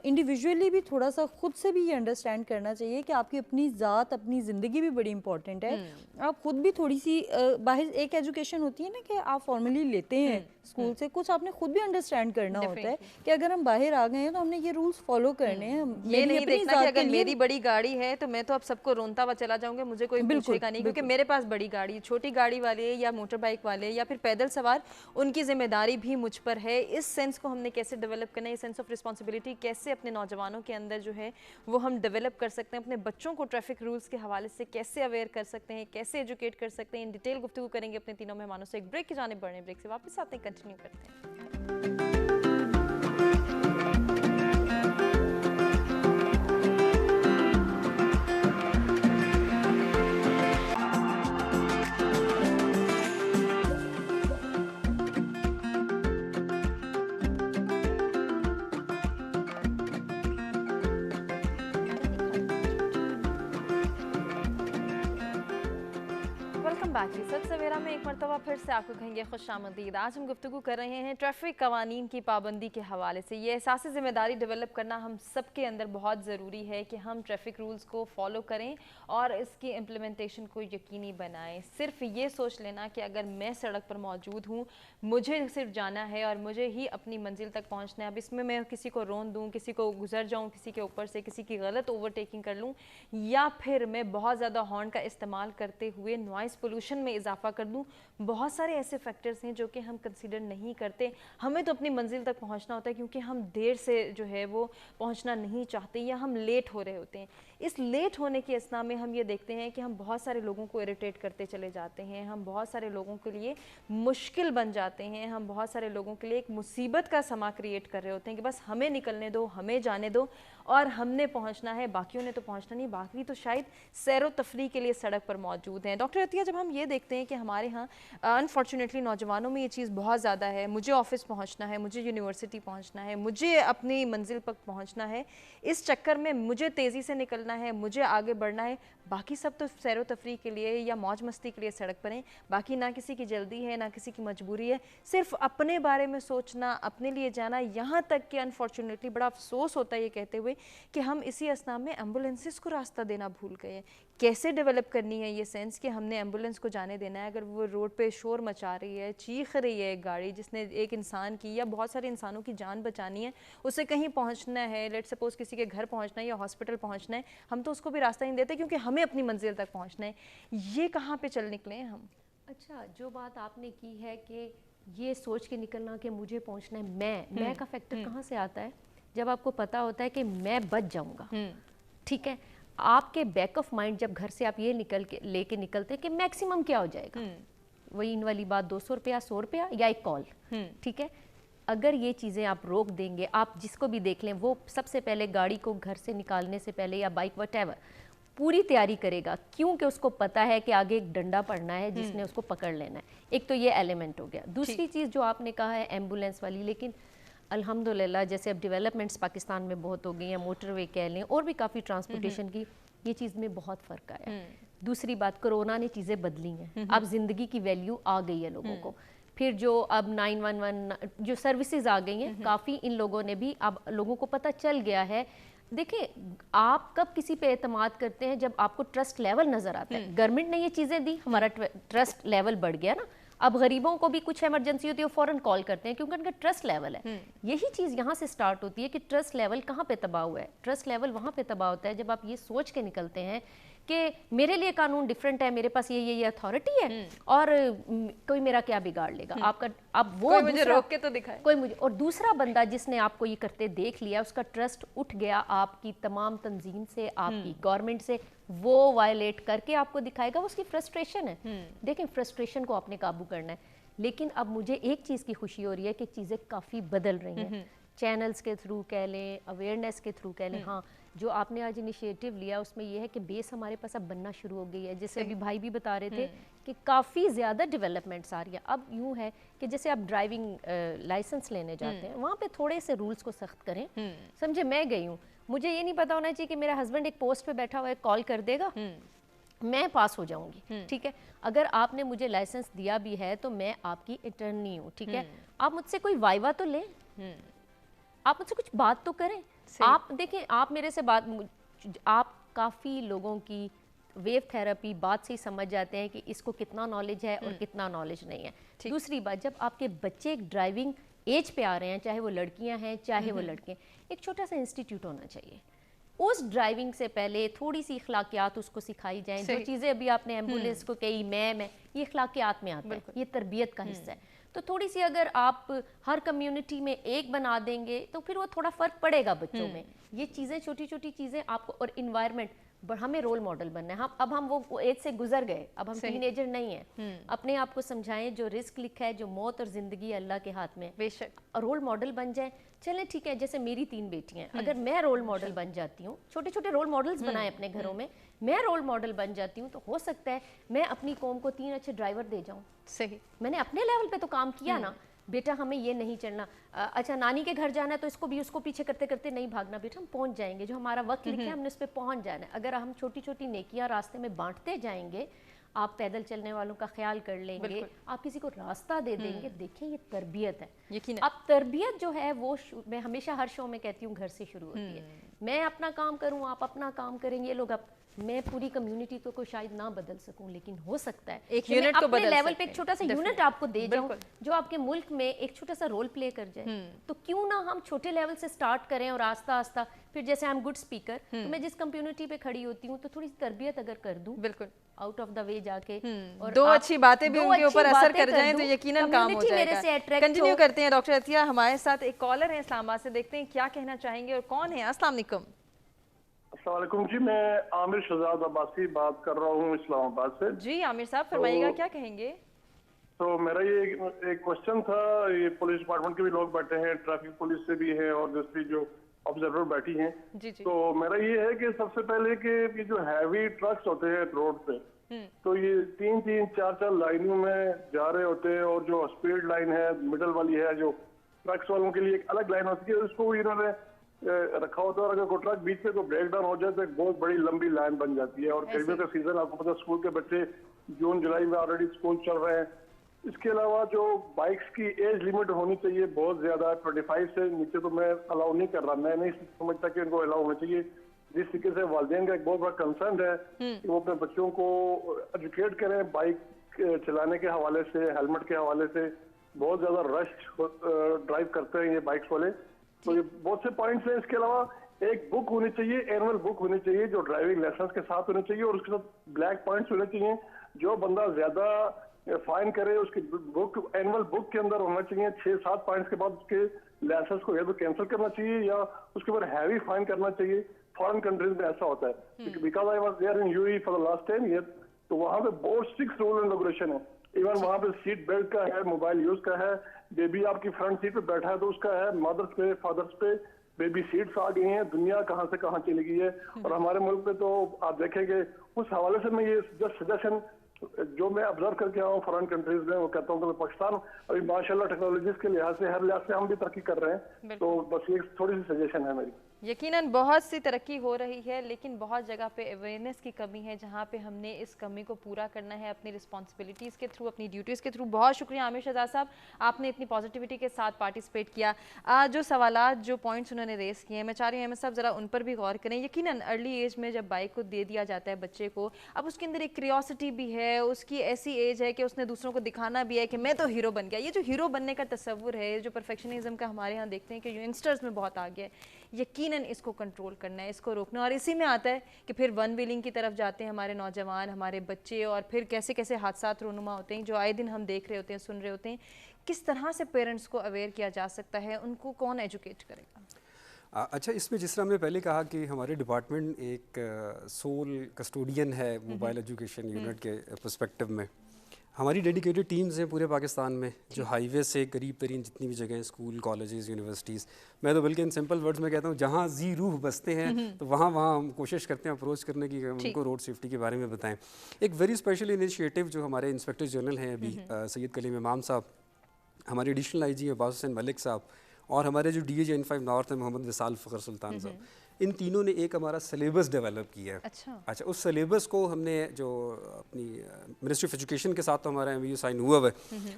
इंडिविजुअली भी थोड़ा सा खुद से भी ये अंडरस्टैंड करना चाहिए कि आपकी अपनी ज़ात, अपनी ज़िंदगी भी बड़ी इंपॉर्टेंट है। आप खुद भी थोड़ी सी बाहर एक एजुकेशन होती है ना कि आप फॉर्मली लेते हैं स्कूल से, कुछ आपने खुद भी अंडरस्टैंड करना होता है कि अगर हम बाहर आ गए हैं तो हमने ये रूल्स फॉलो करने हैं। ये नहीं देखना कि अगर मेरी बड़ी गाड़ी है तो मैं तो अब सबको रोनता हुआ चला जाऊंगा, मुझे कोई पूछेगा नहीं, क्योंकि मेरे पास बड़ी गाड़ी, छोटी गाड़ी वाले या मोटर बाइक वाले या फिर पैदल सवार, उनकी जिम्मेदारी भी मुझ पर है। इस सेंस को हमने कैसे डेवलप करना है, सेंस ऑफ रिस्पॉन्सिबिलिटी कैसे अपने नौजवानों के अंदर जो है वो हम डेवलप कर सकते हैं, अपने बच्चों को ट्रैफिक रूल्स के हवाले से कैसे अवेयर कर सकते हैं, कैसे एजुकेट कर सकते हैं, इन डिटेल गुफ्तगू करेंगे अपने तीनों मेहमानों से। एक ब्रेक की जानिब बढ़ने, ब्रेक से वापस आते हैं, कंटिन्यू करते हैं। सच सवेरा में एक मरतबा फिर से आपको कहेंगे खुशामदीद। आज हम गुफ्तगू कर रहे हैं ट्रैफिक कवानीन की पाबंदी के हवाले से। ये एहसास ज़िम्मेदारी डेवलप करना हम सब के अंदर बहुत ज़रूरी है कि हम ट्रैफिक रूल्स को फॉलो करें और इसकी इम्प्लीमेंटेशन को यकीनी बनाएं। सिर्फ ये सोच लेना कि अगर मैं सड़क पर मौजूद हूँ, मुझे सिर्फ जाना है और मुझे ही अपनी मंजिल तक पहुँचना है, अब इसमें मैं किसी को रोन दूँ, किसी को गुजर जाऊँ, किसी के ऊपर से किसी की गलत ओवरटेकिंग कर लूँ, या फिर मैं बहुत ज़्यादा हॉर्न का इस्तेमाल करते हुए नॉइज़ पोल्यूशन में इजाफा कर दूं। बहुत सारे ऐसे फैक्टर्स हैं जो कि हम कंसीडर नहीं करते। हमें तो अपनी मंजिल तक पहुंचना होता है क्योंकि हम देर से जो है वो पहुंचना नहीं चाहते या हम लेट हो रहे होते हैं। इस लेट होने की असना में हम ये देखते हैं कि हम बहुत सारे लोगों को इरिटेट करते चले जाते हैं, हम बहुत सारे लोगों के लिए मुश्किल बन जाते हैं, हम बहुत सारे लोगों के लिए एक मुसीबत का समा क्रिएट कर रहे होते हैं कि बस हमें निकलने दो, हमें जाने दो और हमने पहुंचना है, बाकियों ने तो पहुंचना नहीं, बाकी तो शायद सैरो तफरी के लिए सड़क पर मौजूद हैं। डॉक्टर अतिया, जब हम ये देखते हैं कि हमारे यहाँ अनफॉर्चुनेटली नौजवानों में ये चीज़ बहुत ज़्यादा है, मुझे ऑफिस पहुँचना है, मुझे यूनिवर्सिटी पहुँचना है, मुझे अपनी मंजिल पर पहुँचना है, इस चक्कर में मुझे तेज़ी से निकलना है, मुझे आगे बढ़ना है, बाकी सब तो सैरो तफरी के लिए या मौज मस्ती के लिए सड़क पर हैं, बाकी ना किसी की जल्दी है ना किसी की मजबूरी है, सिर्फ अपने बारे में सोचना, अपने लिए जाना। यहाँ तक कि अनफॉर्चुनेटली बड़ा अफसोस होता है ये कहते हुए कि हम इसी असना में एम्बुलेंसेस को रास्ता देना भूल गए हैं। कैसे डेवलप करनी है ये सेंस कि हमने एम्बुलेंस को जाने देना है, अगर वो रोड पे शोर मचा रही है, चीख रही है एक गाड़ी जिसने एक इंसान की या बहुत सारे इंसानों की जान बचानी है, उसे कहीं पहुंचना है, लेट सपोज किसी के घर पहुंचना है या हॉस्पिटल पहुंचना है, हम तो उसको भी रास्ता नहीं देते क्योंकि हमें अपनी मंजिल तक पहुंचना है। ये कहाँ पे चल निकले हैं हम? अच्छा, जो बात आपने की है कि ये सोच के निकलना कि मुझे पहुंचना है, मैं का फैक्टर कहाँ से आता है? जब आपको पता होता है कि मैं बच जाऊंगा, ठीक है, आपके बैक ऑफ माइंड जब घर से आप ये लेके निकलते हैं कि मैक्सिमम क्या हो जाएगा, वही इन वाली बात 200 रुपया, 100 रुपया या एक कॉल, ठीक है। अगर ये चीज़ें आप रोक देंगे, आप जिसको भी देख लें, वो सबसे पहले गाड़ी को घर से निकालने से पहले या बाइक वटेवर पूरी तैयारी करेगा, क्योंकि उसको पता है कि आगे एक डंडा पड़ना है जिसने उसको पकड़ लेना है। एक तो ये एलिमेंट हो गया। दूसरी चीज़ जो आपने कहा है एम्बुलेंस वाली, लेकिन अल्हम्दुलिल्लाह जैसे अब डेवलपमेंट्स पाकिस्तान में बहुत हो गई हैं, मोटरवे कह लें और भी काफ़ी ट्रांसपोर्टेशन की, ये चीज़ में बहुत फ़र्क आया। दूसरी बात, कोरोना ने चीज़ें बदली हैं, अब ज़िंदगी की वैल्यू आ गई है लोगों को। फिर जो अब 911 जो सर्विसेज आ गई हैं, काफ़ी इन लोगों ने भी, अब लोगों को पता चल गया है। देखिए, आप कब किसी पे एतमाद करते हैं? जब आपको ट्रस्ट लेवल नज़र आता है। गवर्नमेंट ने ये चीज़ें दी, हमारा ट्रस्ट लेवल बढ़ गया ना। अब गरीबों को भी कुछ इमरजेंसी होती है, वो फ़ौरन कॉल करते हैं क्योंकि उनका ट्रस्ट लेवल है। यही चीज़ यहाँ से स्टार्ट होती है कि ट्रस्ट लेवल कहाँ पे तबाह हुआ है। ट्रस्ट लेवल वहाँ पे तबाह होता है जब आप ये सोच के निकलते हैं कि मेरे लिए कानून डिफरेंट है, मेरे पास ये अथॉरिटी है और कोई मेरा क्या बिगाड़ लेगा। आपका अब वो कोई मुझे रोक के तो दिखाए, कोई मुझे, और दूसरा बंदा जिसने आपको ये करते देख लिया, उसका ट्रस्ट उठ गया आपकी तमाम तंजीम से, आपकी गवर्नमेंट से, वो वायलेट करके आपको दिखाएगा, वो उसकी फ्रस्ट्रेशन है। देखें, फ्रस्ट्रेशन को आपने काबू करना है। लेकिन अब मुझे एक चीज़ की खुशी हो रही है कि चीज़ें काफ़ी बदल रही हैं, चैनल्स के थ्रू कह लें, अवेयरनेस के थ्रू कह लें। हाँ, जो आपने आज इनिशिएटिव लिया उसमें यह है कि बेस हमारे पास अब बनना शुरू हो गई है। जैसे अभी भाई भी बता रहे थे कि काफ़ी ज़्यादा डेवलपमेंट्स आ रही है। अब यूँ है कि जैसे आप ड्राइविंग लाइसेंस लेने जाते हैं, वहाँ पे थोड़े से रूल्स को सख्त करें। समझे, मैं गई हूँ, मुझे ये नहीं पता होना चाहिए कि मेरा हस्बैंड एक पोस्ट पे बैठा हुआ है, कॉल कर देगा, मैं पास हो जाऊंगी, ठीक है। अगर आपने मुझे लाइसेंस दिया भी है तो मैं आपकी अटर्नी हूँ, ठीक है। आप मुझसे कोई वाइवा तो लें, आप मुझसे कुछ बात तो करें। आप देखें, आप मेरे से बात, आप काफ़ी लोगों की वेव थेरेपी बात से ही समझ जाते हैं कि इसको कितना नॉलेज है और कितना नॉलेज नहीं है। दूसरी बात, जब आपके बच्चे ड्राइविंग एज पे आ रहे हैं, चाहे वो लड़कियां हैं चाहे वो लड़के, एक छोटा सा इंस्टीट्यूट होना चाहिए। उस ड्राइविंग से पहले थोड़ी सी इखलाकियात उसको सिखाई जाएं। जो चीज़ें अभी आपने एम्बुलेंस को कही, मैं ये इखलाकियात में आता है, ये तरबियत का हिस्सा है। तो थोड़ी सी अगर आप हर कम्युनिटी में एक बना देंगे तो फिर वो थोड़ा फ़र्क पड़ेगा बच्चों में। ये चीज़ें, छोटी छोटी चीज़ें आपको, और इन्वायरमेंट, हमें रोल मॉडल बनना है। अब हम वो एज से गुजर गए, अब हम टीनेजर नहीं हैं। अपने आप को समझाएं, जो रिस्क लिखा है, जो मौत और ज़िंदगी अल्लाह के हाथ में, बेशक रोल मॉडल बन जाए। चलें, ठीक है, जैसे मेरी 3 बेटियां हैं, अगर मैं रोल मॉडल बन जाती हूँ, छोटे छोटे रोल मॉडल्स बनाए अपने घरों में, मैं रोल मॉडल बन जाती हूँ, तो हो सकता है मैं अपनी कौम को 3 अच्छे ड्राइवर दे जाऊँ। सही, मैंने अपने लेवल पे तो काम किया ना। बेटा हमें ये नहीं चलना, अच्छा नानी के घर जाना है तो इसको भी उसको पीछे करते करते नहीं भागना, बेटा हम पहुंच जाएंगे, जो हमारा वक्त लिखा है हमने उस पर पहुंच जाना है। अगर हम छोटी छोटी नेकियां रास्ते में बांटते जाएंगे, आप पैदल चलने वालों का ख्याल कर लेंगे, आप किसी को रास्ता दे देंगे, देखें ये तरबियत है। यकीनन अब तरबियत जो है वो मैं हमेशा हर शो में कहती हूँ घर से शुरू होती है। मैं अपना काम करूँ, आप अपना काम करेंगे, लोग मैं पूरी कम्युनिटी को शायद ना बदल सकूं, लेकिन हो सकता है एक यूनिट तो बदल लेवल पे एक छोटा सा यूनिट आपको दे जाऊं जो आपके मुल्क में एक छोटा सा रोल प्ले कर जाए। तो क्यों ना हम छोटे लेवल से स्टार्ट करें और आस्ता आस्ता फिर, जैसे आई एम गुड स्पीकर, तो मैं जिस कम्युनिटी पे खड़ी होती हूँ तो थोड़ी सी तरबियत अगर कर दूं, बिल्कुल आउट ऑफ द वे जाके, और 2 अच्छी बातें भी उनके ऊपर असर कर जाएं तो यकीनन काम हो जाएगा। कंटिन्यू करते हैं डॉक्टर अतिया, हमारे साथ एक कॉलर है इस्लामाबाद से, देखते हैं क्या कहना चाहेंगे और कौन है। अस्सलाम वालेकुम। अस्सलाम वालेकुम जी, मैं आमिर शहजाद अब्बासी बात कर रहा हूँ इस्लामाबाद से। जी आमिर साहब फरमाइएगा, क्या कहेंगे? तो मेरा ये एक क्वेश्चन था। ये पुलिस डिपार्टमेंट के भी लोग बैठे हैं, ट्रैफिक पुलिस से भी हैं और दूसरी जो ऑब्जर्वर बैठी हैं। जी जी। तो मेरा ये है कि सबसे पहले कि ये जो हैवी ट्रक्स होते हैं रोड पे, तो ये 3-3, 4-4 लाइनों में जा रहे होते हैं और जो स्पीड लाइन है मिडल वाली है, जो ट्रक्स वालों के लिए एक अलग लाइन होती है, उसको इन्होंने रखा होता है। और अगर कोई ट्रक बीच में कोई ब्रेक डाउन हो जाए तो एक बहुत बड़ी लंबी लाइन बन जाती है। और गर्मियों का सीजन, आपको पता है, स्कूल के बच्चे जून जुलाई में ऑलरेडी स्कूल चल रहे हैं। इसके अलावा जो बाइक्स की एज लिमिट होनी चाहिए बहुत ज्यादा, 25 से नीचे तो मैं अलाउ नहीं कर रहा। मैं नहीं समझता कि इनको अलाउ होना चाहिए। जिस तरीके से वालिदैन का एक बहुत बड़ा कंसर्न है कि वो अपने बच्चों को एजुकेट करें बाइक चलाने के हवाले से, हेलमेट के हवाले से। बहुत ज्यादा रश ड्राइव करते हैं ये बाइक्स वाले। तो ये बहुत से पॉइंट्स हैं। इसके अलावा एक बुक होनी चाहिए, एनुअल बुक होनी चाहिए जो ड्राइविंग लाइसेंस के साथ होनी चाहिए, और उसके साथ ब्लैक पॉइंट्स होने चाहिए। जो बंदा ज्यादा फाइन करे उसकी बुक, एनुअल बुक के अंदर होना चाहिए। 6-7 पॉइंट्स के बाद उसके लाइसेंस को या तो कैंसिल करना चाहिए या उसके ऊपर हैवी फाइन करना चाहिए। फॉरेन कंट्रीज में ऐसा होता है। Because I was there in UAE for the last 10 year, तो वहां पे बहुत स्ट्रिक्ट रूल एंड रेगुलेशन है। इवन वहां पे सीट बेल्ट का है, मोबाइल यूज का है, बेबी आपकी फ्रंट सीट पे बैठा है तो उसका है, मदर्स पे, फादर्स पे बेबी सीट्स आ गई हैं। दुनिया कहां से कहां चली गई है। और हमारे मुल्क पे तो आप देखेंगे। उस हवाले से मैं ये जस्ट सजेशन जो मैं ऑब्जर्व करके आया हूँ फॉरेन कंट्रीज में, वो कहता हूँ कि पाकिस्तान अभी माशाल्लाह टेक्नोलॉजीज के लिहाज से, हर लिहाज से हम भी तरक्की कर रहे हैं। तो बस ये थोड़ी सी सजेशन है मेरी। यकीनन बहुत सी तरक्की हो रही है, लेकिन बहुत जगह पे अवेयरनेस की कमी है, जहाँ पे हमने इस कमी को पूरा करना है अपनी रिस्पॉन्सिबिलिटीज़ के थ्रू, अपनी ड्यूटीज़ के थ्रू। बहुत शुक्रिया आमिर शहजाद साहब, आपने इतनी पॉजिटिविटी के साथ पार्टिसिपेट किया। जो सवालात, जो पॉइंट्स उन्होंने रेस किए हैं, मैं चाह रही हूँ अहमद साहब ज़रा उन पर भी गौर करें। यकीनन अर्ली एज में जब बाइक को दे दिया जाता है बच्चे को, अब उसके अंदर एक क्यूरियोसिटी भी है, उसकी ऐसी एज है कि उसने दूसरों को दिखाना भी है कि मैं तो हीरो बन गया। ये जो हीरो बनने का तस्वुर है, जो परफेक्शनिज्म का हमारे यहाँ देखते हैं कि यंगस्टर्स में बहुत आ गया है, यकीनन इसको कंट्रोल करना है, इसको रोकना। और इसी में आता है कि फिर वन व्हीलिंग की तरफ जाते हैं हमारे नौजवान, हमारे बच्चे, और फिर कैसे कैसे हादसात रोनुमा होते हैं जो आए दिन हम देख रहे होते हैं, सुन रहे होते हैं। किस तरह से पेरेंट्स को अवेयर किया जा सकता है, उनको कौन एजुकेट करेगा? अच्छा, इसमें जिस तरह हमने पहले कहा कि हमारे डिपार्टमेंट एक सोल कस्टोडियन है मोबाइल एजुकेशन यूनिट के पर्सपेक्टिव में। हमारी डेडिकेटेड टीम्स हैं पूरे पाकिस्तान में, जो हाईवे से करीब तरीन जितनी भी जगह हैं, स्कूल, कॉलेजेस, यूनिवर्सिटीज़, मैं तो बल्कि इन सिंपल वर्ड्स में कहता हूँ, जहाँ जी रूह बसते हैं तो वहाँ हम कोशिश करते हैं अप्रोच करने की, उनको रोड सेफ्टी के बारे में बताएं। एक वेरी स्पेशल इनिशिएटिव जो हमारे इंस्पेक्टर जनरल हैं अभी सैयद कलीम इमाम साहब, हमारे एडिशनल आईजी अब्बास हुसैन मलिक साहब, और हमारे जो DIG N5 नॉर्थ है मोहम्मद विसाल फ़खर सुल्तान साहब, इन तीनों ने एक हमारा सिलेबस डेवलप किया है। अच्छा, उस सिलेबस को हमने जो अपनी मिनिस्ट्री ऑफ एजुकेशन के साथ तो हमारा MOU साइन हुआ है,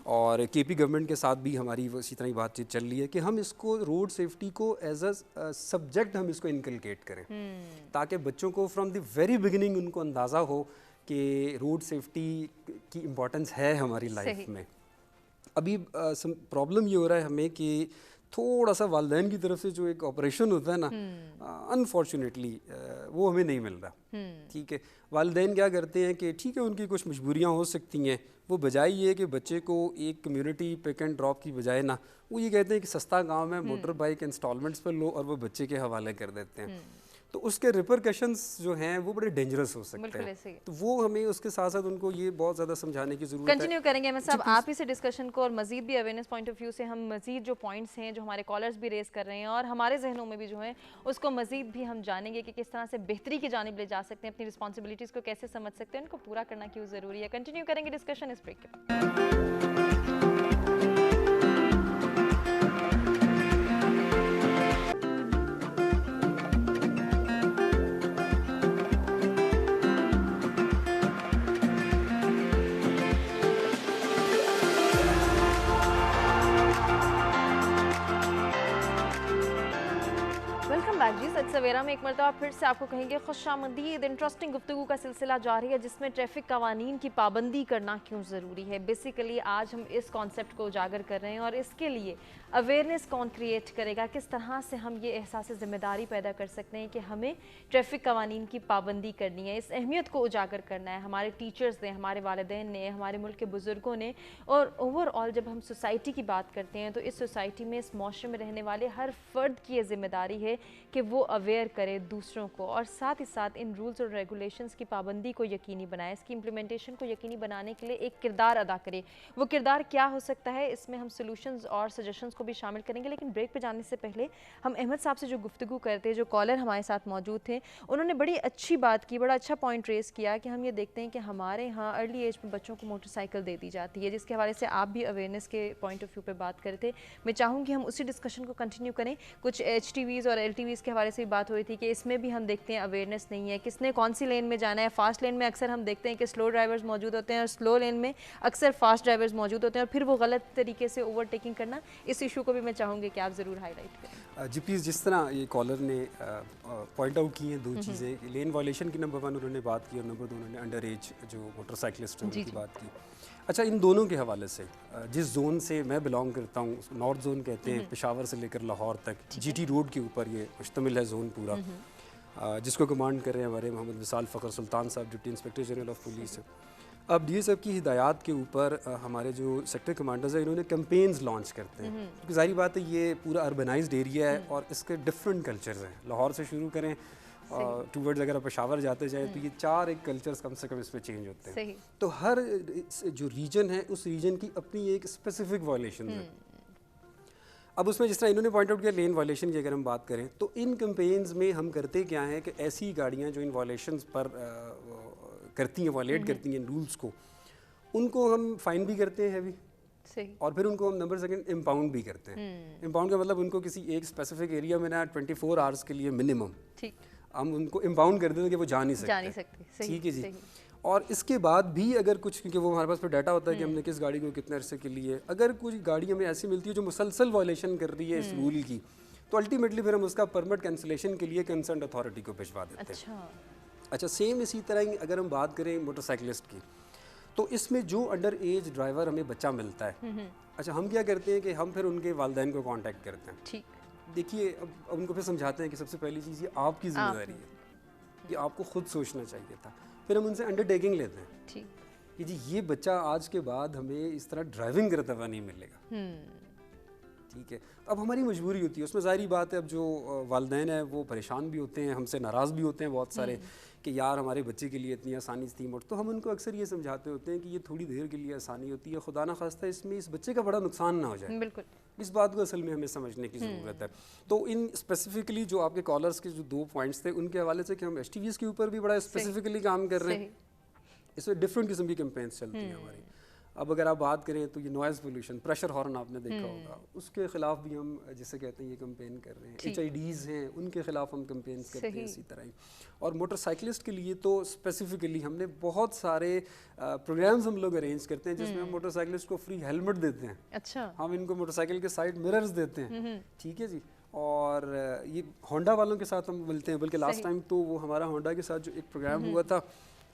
और KP गवर्नमेंट के साथ भी हमारी इसी तरह की बातचीत चल रही है कि हम इसको रोड सेफ्टी को एज अ सब्जेक्ट हम इसको इनकलकेट करें, ताकि बच्चों को फ्रॉम द वेरी बिगिनिंग उनको अंदाज़ा हो कि रोड सेफ्टी की इम्पोर्टेंस है हमारी लाइफ में। अभी प्रॉब्लम ये हो रहा है हमें कि थोड़ा सा वालिदैन की तरफ से जो एक ऑपरेशन होता है ना, अनफॉर्चुनेटली वो हमें नहीं मिल रहा। ठीक है, वालिदैन क्या करते हैं कि ठीक है उनकी कुछ मजबूरियाँ हो सकती हैं, वो बजाय ये कि बच्चे को एक कम्युनिटी पिक एंड ड्रॉप की बजाय ना, वो ये कहते हैं कि सस्ता काम है, मोटर बाइक इंस्टॉलमेंट्स पर लो, और वो बच्चे के हवाले कर देते हैं। तो उसके रिपरकशंस जो हैं वो बड़े डेंजरस हो सकते हैं। तो वो हमें उसके साथ साथ उनको ये बहुत ज़्यादा समझाने की ज़रूरत है। कंटिन्यू करेंगे मैं साहब आप ही से डिस्कशन को, और मजीद भी अवेयरनेस पॉइंट ऑफ व्यू से हम मजीद जो पॉइंट्स हैं जो हमारे कॉलर्स भी रेस कर रहे हैं और हमारे जहनों में भी जो है उसको मजीद भी हम जानेंगे कि किस तरह से बेहतरी की जानिब ले जा सकते हैं, अपनी रिस्पॉन्सिबिलिटीज़ को कैसे समझ सकते हैं, उनको पूरा करना क्यों ज़रूरी है। कंटिन्यू करेंगे डिस्कशन इस ब्रेक के बाद। सवेरा में एक मरतबा फिर से आपको कहेंगे खुशामदीद। इंटरेस्टिंग गुफ्तगू का सिलसिला जारी है जिसमें ट्रैफिक कवानीन की पाबंदी करना क्यों ज़रूरी है। बेसिकली आज हम इस कॉन्सेप्ट को उजागर कर रहे हैं और इसके लिए अवेयरनेस कौन क्रिएट करेगा, किस तरह से हम ये एहसास ज़िम्मेदारी पैदा कर सकते हैं कि हमें ट्रैफिक कवानीन की पाबंदी करनी है। इस अहमियत को उजागर करना है हमारे टीचर्स ने, हमारे वालिदैन ने, हमारे मुल्क के बुज़ुर्गों ने, और ओवरऑल जब हम सोसाइटी की बात करते हैं तो इस सोसाइटी में, इस माशरे में रहने वाले हर फ़र्द की ये ज़िम्मेदारी है कि वो अवेयर करे दूसरों को, और साथ ही साथ इन रूल्स और रेगुलेशंस की पाबंदी को यकीनी बनाए, इसकी इम्प्लीमेंटेशन को यकीनी बनाने के लिए एक किरदार अदा करे। वो किरदार क्या हो सकता है, इसमें हम सोल्यूशंस और सजेशंस को भी शामिल करेंगे। लेकिन ब्रेक पे जाने से पहले हम अहमद साहब से जो गुफ्तगू करते, जो कॉलर हमारे साथ मौजूद थे, उन्होंने बड़ी अच्छी बात की, बड़ा अच्छा पॉइंट रेस किया कि हम ये देखते हैं कि हमारे यहाँ अर्ली एज में बच्चों को मोटरसाइकिल दे दी जाती है, जिसके हवाले से आप भी अवेयरनेस के पॉइंट ऑफ व्यू पे बात करे थे। मैं चाहूँगी हम उसी डिस्कशन को कंटिन्यू करें। कुछ HTVs और LTVs के हवाले से भी बात हो रही थी कि इसमें भी हम देखते हैं अवेयरनेस नहीं है, किसने कौन सी लेन में जाना है। फास्ट लेन में अक्सर हम देखते हैं कि स्लो ड्राइवर्स मौजूद होते हैं और स्लो लेन में अक्सर फास्ट ड्राइवर्स मौजूद होते हैं, और फिर वो गलत तरीके से ओवरटेकिंग करना। इस इशू को भी मैं चाहूँगी कि आप ज़रूर हाईलाइट करें। जी प्लीज़, जिस तरह ये कॉलर ने पॉइंट आउट की हैं दो चीज़ें, लेन वायलेशन की नंबर 1 उन्होंने बात की और नंबर 2 उन्होंने अंडर एज जो मोटरसाइकिलिस्ट हैं उनकी बात की। अच्छा, इन दोनों के हवाले से जिस जोन से मैं बिलोंग करता हूँ, उसको नॉर्थ जोन कहते हैं, पेशावर से लेकर लाहौर तक GT रोड के ऊपर ये मुश्तमिल है जोन पूरा, जिसको कमांड कर रहे हैं हमारे मोहम्मद विसाल फ़खर सुल्तान साहब, deputy inspector general of police. अब DA साहब की हिदायत के ऊपर हमारे जो सेक्टर कमांडर्स हैं इन्होंने कैंपेन्स लॉन्च करते हैं, क्योंकि जाहिर बात है ये पूरा अर्बनाइज्ड एरिया है और इसके डिफरेंट कल्चर्स हैं। लाहौर से शुरू करें टूवर्ड्स अगर आप पेशावर जाते जाए तो ये 4 एक कल्चर्स कम से कम इसमें चेंज होते हैं। तो हर जो रीजन है उस रीजन की अपनी एक स्पेसिफिक वायलेशन है। अब उसमें जिस तरह इन्होंने पॉइंट आउट किया लेन वायलेशन की अगर हम बात करें तो इन कैंपेन्स में हम करते क्या हैं कि ऐसी गाड़ियाँ जो इन वायलेशंस पर करती हैं, वायलेट करती हैं रूल्स को, उनको हम फाइन भी करते हैं हैवी, और फिर उनको हम नंबर सेकंड इम्पाउंड भी करते हैं। इम्पाउंड का मतलब उनको किसी एक स्पेसिफिक एरिया में ना 24 आवर्स के लिए मिनिमम हम उनको इम्पाउंड कर देते हैं कि वो जा नहीं सकते। ठीक है जी। और इसके बाद भी अगर कुछ, क्योंकि वो हमारे पास फिर डाटा होता है कि हमने किस गाड़ी को कितने अरसे के लिए, अगर कोई गाड़ी हमें ऐसी मिलती है जो मुसलसल वायलेशन कर रही है इस रूल की, तो अल्टीमेटली फिर हम उसका परमिट कैंसिलेशन के लिए कंसर्न अथॉरिटी को भिजवा देते हैं। अच्छा, सेम इसी तरह ही अगर हम बात करें मोटरसाइकिलिस्ट की, तो इसमें जो अंडर एज ड्राइवर हमें बच्चा मिलता है, अच्छा हम क्या करते हैं कि हम फिर उनके वालिदैन को कांटेक्ट करते हैं। ठीक, देखिए अब उनको फिर समझाते हैं कि सबसे पहली चीज़ ये आपकी जिम्मेदारी है, कि आपको खुद सोचना चाहिए था। फिर हम उनसे अंडरटेकिंग लेते हैं कि जी ये बच्चा आज के बाद हमें इस तरह ड्राइविंग करता हुआ नहीं मिलेगा। ठीक है, अब हमारी मजबूरी होती है उसमें, ज़ाहिर बात है। अब जो वालिदैन हैं वो परेशान भी होते हैं, हमसे नाराज़ भी होते हैं बहुत सारे कि यार हमारे बच्चे के लिए इतनी आसानी थी मोट, तो हम उनको अक्सर ये समझाते होते हैं कि ये थोड़ी देर के लिए आसानी होती है, खुदा ना खास्ता इसमें इस बच्चे का बड़ा नुकसान ना हो जाए। बिल्कुल, इस बात को असल में हमें समझने की ज़रूरत है। तो इन स्पेसिफिकली जो आपके कॉलर्स के जो 2 पॉइंट्स थे उनके हवाले से कि हम HTVs के ऊपर भी बड़ा स्पेसिफिकली काम कर रहे हैं, इसमें डिफरेंट किस्म की कैंपेन्स चलती हैं हमारी। अब अगर आप बात करें तो ये नॉइज़ पोल्यूशन, प्रेशर हॉर्न आपने देखा होगा, उसके ख़िलाफ़ भी हम जिसे कहते हैं ये कैंपेन कर रहे हैं। HIDs हैं उनके ख़िलाफ़ हम कैंपेन्स करते हैं इसी तरह ही। और मोटरसाइकिलिस्ट के लिए तो स्पेसिफिकली हमने बहुत सारे प्रोग्राम्स हम लोग अरेंज करते हैं जिसमें हम मोटरसाइकिलिस्ट को फ्री हेलमेट देते हैं। अच्छा, हम इनको मोटरसाइकिल के साइड मिरर्स देते हैं। ठीक है जी। और ये होंडा वालों के साथ हम मिलते हैं, बल्कि लास्ट टाइम तो वो हमारा होंडा के साथ जो एक प्रोग्राम हुआ था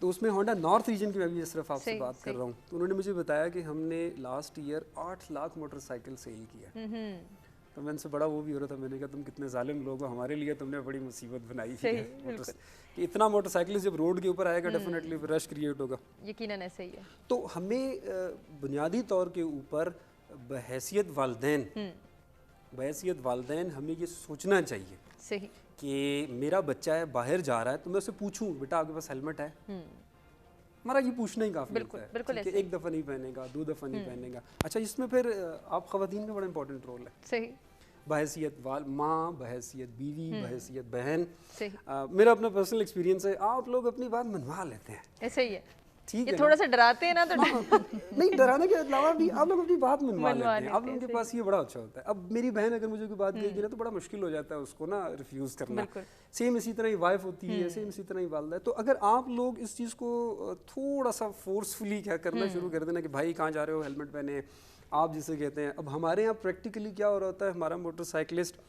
तो उसमें होंडा नॉर्थ रीजन की, मैं भी सिर्फ आपसे बात कर रहा हूँ, तो उन्होंने मुझे बताया कि हमने last year 8 lakh motorcycle sale किया। तो मैं उनसे बड़ा वो भी हो रहा था, मैंने कहा तुम कितने जालिम लोग हो, हमारे लिए तुमने बड़ी मुसीबत बनाई है कि इतना मोटरसाइकिल जब रोड के ऊपर आएगा डेफिनेटली रश क्रिएट होगा। यकीनन ऐसे ही है। तो हमें बुनियादी तौर के ऊपर बहैसियत वालिदैन हमें ये सोचना चाहिए सही कि मेरा बच्चा है बाहर जा रहा है तो मैं उससे पूछूं बेटा आपके पास हेलमेट है। हमारा ये पूछना ही काफ़ी होता है। बिल्कुल, कि एक दफ़ा नहीं पहनेगा, 2 दफ़ा नहीं पहनेगा। अच्छा, इसमें फिर आप ख़वातीन का बड़ा इंपॉर्टेंट रोल है। सही, बहैसियत माँ, बहैसियत बीवी, बहैसियत बहन। मेरा अपना पर्सनल एक्सपीरियंस है, आप लोग अपनी बात मनवा लेते हैं, ऐसे ही है। ठीक है, थोड़ा सा डराते हैं ना तो नहीं, डराने के अलावा भी आप लोग अपनी बात मनवा लेते हैं। आप लोगों के पास ये बड़ा अच्छा होता है। अब मेरी बहन अगर मुझे कोई बात कहेगी ना तो बड़ा मुश्किल हो जाता है उसको ना रिफ्यूज़ करना। सेम इसी तरह ही वाइफ होती है, सेम इसी तरह ही वालिदा है। तो अगर आप लोग इस चीज़ को थोड़ा सा फोर्सफुली क्या करना शुरू कर देना कि भाई कहाँ जा रहे हो, हेलमेट पहने, आप जिसे कहते हैं। अब हमारे यहाँ प्रैक्टिकली क्या हो रहा होता है, हमारा मोटरसाइकिलिस्ट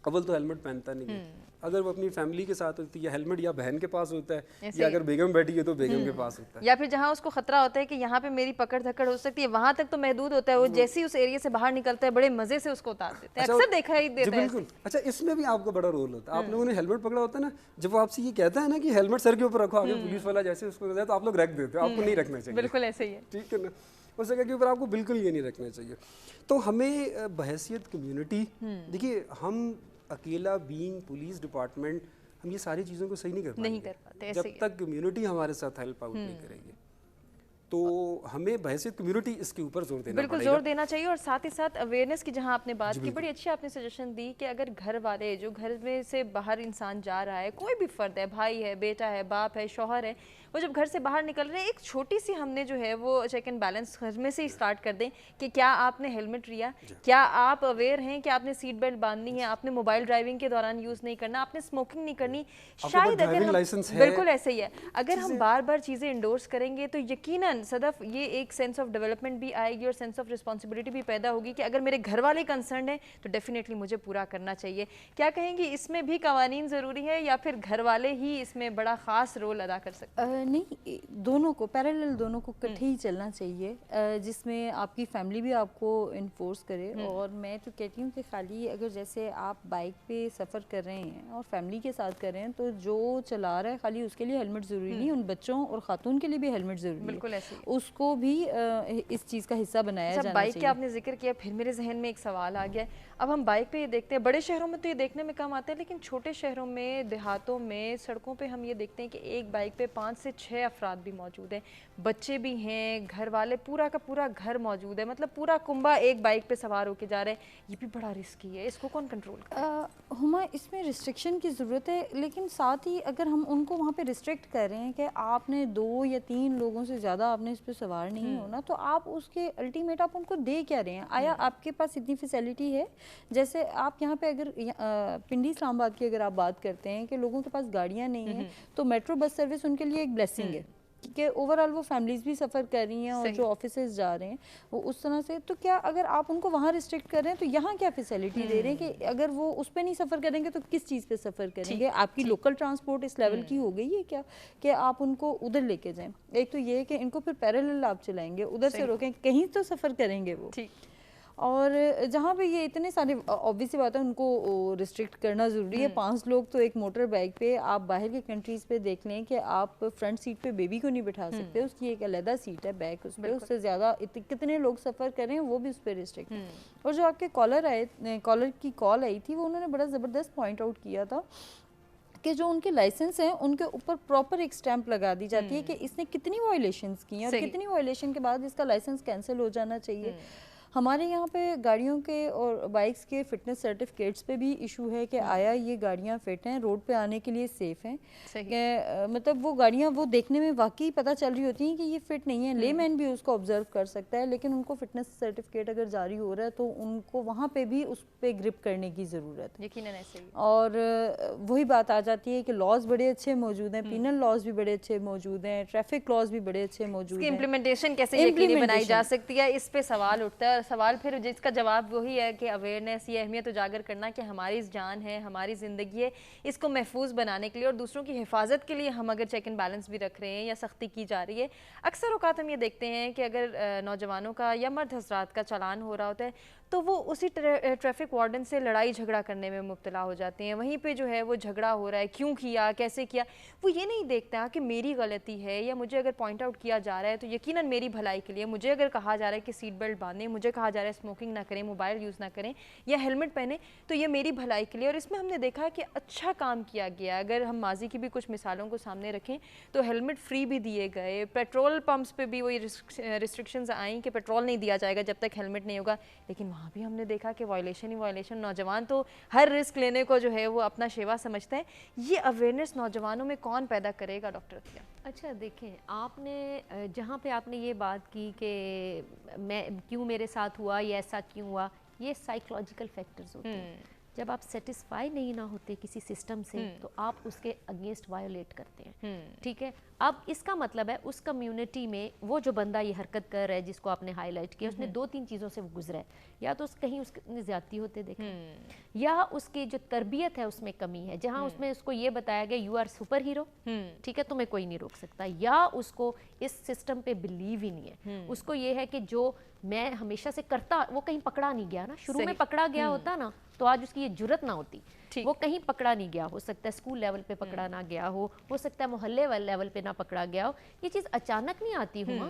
अव्वल तो हेलमेट पहनता नहीं है। अगर वो अपनी फैमिली के साथ होती है हेलमेट या बहन के पास होता है, या अगर बेगम बैठी है तो बेगम के पास होता है, या फिर जहाँ उसको खतरा होता है कि यहाँ पे मेरी पकड़ धकड़ हो सकती है वहाँ तक तो महदूद होता है, वो जैसे ही उस एरिया से बाहर निकलता है बड़े मजे से उसको उतार देते हैं। अक्सर देखा ही देता है। बिल्कुल। अच्छा, इसमें भी आपका बड़ा रोल होता है। आप लोगों ने हेलमेट पकड़ा होता है ना, जब वो आपसे ये कहता है ना कि हेलमेट सर के ऊपर रखो, आगे पुलिस वाला जैसे उसको कहता है तो आप लोग रख देते हो, आपको नहीं रखना चाहिए। बिल्कुल ऐसे ही है। ठीक है ना, उस जगह के ऊपर आपको बिल्कुल ये नहीं रखना चाहिए। तो हमें बहैसियत कम्युनिटी, देखिए हम अकेला बीइंग पुलिस डिपार्टमेंट हम ये सारी चीज़ों को सही नहीं कर पाते जब तक कम्युनिटी हमारे साथ हेल्प आउट नहीं करेगी। तो हमें बहैसियत कम्युनिटी इसके ऊपर जोर देना बिल्कुल जोर देना चाहिए। और साथ ही साथ अवेयरनेस की जहां आपने बात की, बड़ी अच्छी आपने सजेशन दी कि अगर घर वाले, जो घर में से बाहर इंसान जा रहा है, कोई भी फर्द है, भाई है, बेटा है, बाप है, शौहर है, वो जब घर से बाहर निकल रहे हैं, एक छोटी सी हमने जो है वो चेक एंड बैलेंस घर में से ही स्टार्ट कर दें कि क्या आपने हेलमेट लिया, क्या आप अवेयर हैं कि आपने सीट बेल्ट बांधनी है, आपने मोबाइल ड्राइविंग के दौरान यूज़ नहीं करना, आपने स्मोकिंग नहीं करनी। शायद अगर हम बिल्कुल ऐसे ही है, अगर हम बार बार चीज़ें इंडोर्स करेंगे तो यकीनन सदफ ये एक सेंस ऑफ डेवलपमेंट भी आएगी और सेंस ऑफ रिस्पॉन्सिबिलिटी भी पैदा होगी कि अगर मेरे घर वाले कंसर्न है तो डेफिनेटली मुझे पूरा करना चाहिए। क्या कहेंगी, इसमें भी कवानीन ज़रूरी है या फिर घर वाले ही इसमें बड़ा ख़ास रोल अदा कर सकते हैं? नहीं, दोनों को पैरेलल, दोनों को इकट्ठे ही चलना चाहिए, जिसमें आपकी फैमिली भी आपको इन्फोर्स करे। और मैं तो कहती हूँ कि खाली अगर जैसे आप बाइक पे सफ़र कर रहे हैं और फैमिली के साथ कर रहे हैं तो जो चला रहा है खाली उसके लिए हेलमेट ज़रूरी नहीं, उन बच्चों और ख़ातून के लिए भी हेलमेट ज़रूरी है। बिल्कुल ऐसे उसको भी इस चीज़ का हिस्सा बनाया जाना बाइक चाहिए। के आपने जिक्र किया, फिर मेरे जहन में एक सवाल आ गया। अब हम बाइक पे ये देखते हैं, बड़े शहरों में तो ये देखने में कम आता है, लेकिन छोटे शहरों में, देहातों में, सड़कों पे हम ये देखते हैं कि एक बाइक पे 5 से 6 अफराद भी मौजूद हैं, बच्चे भी हैं, घर वाले, पूरा का पूरा घर मौजूद है, मतलब पूरा कुंबा एक बाइक पे सवार होके जा रहे हैं। ये भी बड़ा रिस्की है, इसको कौन कंट्रोल करे? हुमा, इसमें रिस्ट्रिक्शन की ज़रूरत है, लेकिन साथ ही अगर हम उनको वहाँ पे रिस्ट्रिक्ट कर रहे हैं कि आपने 2 या 3 लोगों से ज़्यादा आपने इस पर सवार नहीं होना, तो आप उसके अल्टीमेट आप उनको दे क्या रहे हैं? आया आपके पास इतनी फैसिलिटी है? जैसे आप यहाँ पे अगर पिंडी इस्लामाबाद की अगर आप बात करते हैं कि लोगों के पास गाड़ियाँ नहीं हैं, तो मेट्रो बस सर्विस उनके लिए एक ब्लेसिंग है कि ओवरऑल वो फैमिलीज़ भी सफ़र कर रही हैं और जो ऑफिसेज जा रहे हैं वो उस तरह से। तो क्या अगर आप उनको वहाँ रिस्ट्रिक्ट कर रहे हैं तो यहाँ क्या फैसिलिटी दे रहे हैं कि अगर वो उस पर नहीं सफ़र करेंगे तो किस चीज़ पे सफ़र करेंगे? आपकी लोकल ट्रांसपोर्ट इस लेवल की हो गई है क्या कि आप उनको उधर लेके जाएं? एक तो ये है कि इनको फिर पैरेलल आप चलाएंगे, उधर से रोकें, कहीं तो सफ़र करेंगे वो। और जहाँ पे ये इतने सारे ऑब्वियस सी बात है उनको रिस्ट्रिक्ट करना ज़रूरी है। 5 लोग तो एक मोटर बाइक पे, आप बाहर के कंट्रीज़ पे देख लें कि आप फ्रंट सीट पे बेबी को नहीं बिठा सकते, उसकी एक अलग सीट है बैक, उस पर उससे ज़्यादा कितने लोग सफ़र करें वो भी उस पर रिस्ट्रिक्ट। और जो आपके कॉलर की कॉल आई थी वो उन्होंने बड़ा ज़बरदस्त पॉइंट आउट किया था कि जो उनके लाइसेंस हैं उनके ऊपर प्रॉपर एक स्टैंप लगा दी जाती है कि इसने कितनी वायलेशंस की हैं और कितनी वायलेशन के बाद इसका लाइसेंस कैंसिल हो जाना चाहिए। हमारे यहाँ पे गाड़ियों के और बाइक्स के फिटनेस सर्टिफिकेट्स पे भी इशू है कि आया ये गाड़ियाँ फिट हैं, रोड पे आने के लिए सेफ़ हैं। मतलब वो गाड़ियाँ वो देखने में वाकई पता चल रही होती हैं कि ये फ़िट नहीं है, लेमैन भी उसको ऑब्जर्व कर सकता है, लेकिन उनको फिटनेस सर्टिफिकेट अगर जारी हो रहा है तो उनको वहाँ पे भी उस पर ग्रिप करने की ज़रूरत है। यकीनन ऐसे ही। और वही बात आ जाती है कि लॉज बड़े अच्छे मौजूद हैं, पीनल लॉज भी बड़े अच्छे मौजूद हैं, ट्रैफिक लॉज भी बड़े अच्छे मौजूद हैं, इम्प्लीमेंटेशन कैसे यकीनी बनाई जा सकती है, इस पे सवाल उठता है। सवाल फिर जिसका जवाब वही है कि अवेयरनेस, ये अहमियत उजागर करना कि हमारी जान है, हमारी ज़िंदगी है, इसको महफूज बनाने के लिए और दूसरों की हिफाजत के लिए हम अगर चेक एंड बैलेंस भी रख रहे हैं या सख्ती की जा रही है। अक्सर औकात हम ये देखते हैं कि अगर नौजवानों का या मर्द हजरात का चालान हो रहा होता है तो वो उसी ट्रैफिक वार्डन से लड़ाई झगड़ा करने में मुब्तला हो जाते हैं। वहीं पे जो है वो झगड़ा हो रहा है, क्यों किया, कैसे किया, वो ये नहीं देखता कि मेरी गलती है या मुझे अगर पॉइंट आउट किया जा रहा है तो यकीनन मेरी भलाई के लिए, मुझे अगर कहा जा रहा है कि सीट बेल्ट बांधें, मुझे कहा जा रहा है स्मोकिंग ना करें, मोबाइल यूज़ ना करें या हेलमेट पहने, तो ये मेरी भलाई के लिए। और इसमें हमने देखा कि अच्छा काम किया गया। अगर हम माजी की भी कुछ मिसालों को सामने रखें तो हेलमेट फ्री भी दिए गए, पेट्रोल पंप्स पे भी वही रिस्ट्रिक्शंस आई कि पेट्रोल नहीं दिया जाएगा जब तक हेलमेट नहीं होगा, लेकिन वहाँ भी हमने देखा कि वायलेशन ही वायलेशन। नौजवान तो हर रिस्क लेने को जो है वो अपना शेवा समझते हैं। ये अवेयरनेस नौजवानों में कौन पैदा करेगा डॉक्टर अतिया? अच्छा देखें, आपने जहाँ पे आपने ये बात की कि मैं क्यों मेरे साथ हुआ, ये ऐसा क्यों हुआ, ये साइकोलॉजिकल फैक्टर्स होते हैं। जब आप सेटिस्फाई नहीं ना होते किसी सिस्टम से तो आप उसके अगेंस्ट वायोलेट करते हैं, ठीक है। अब इसका मतलब है उस कम्युनिटी में वो जो बंदा ये हरकत कर रहा है जिसको आपने हाईलाइट किया, उसने 2-3 चीज़ों से वो गुजरा है, या तो कहीं उसने ज़्यादती होते देखा, या उसकी जो तरबियत है उसमें कमी है, जहाँ उसमें उसको ये बताया गया यू आर सुपर हीरो, ठीक है, तुम्हें कोई नहीं रोक सकता, या उसको इस सिस्टम पे बिलीव ही नहीं है। उसको ये है कि जो मैं हमेशा से करता, वो कहीं पकड़ा नहीं गया ना, शुरू में पकड़ा गया होता ना तो आज उसकी ये जुर्रत ना होती, वो कहीं पकड़ा नहीं गया, हो सकता है स्कूल लेवल पे पकड़ा ना गया हो सकता है मोहल्ले वाले लेवल पे ना पकड़ा गया हो। ये चीज़ अचानक नहीं आती हुआ,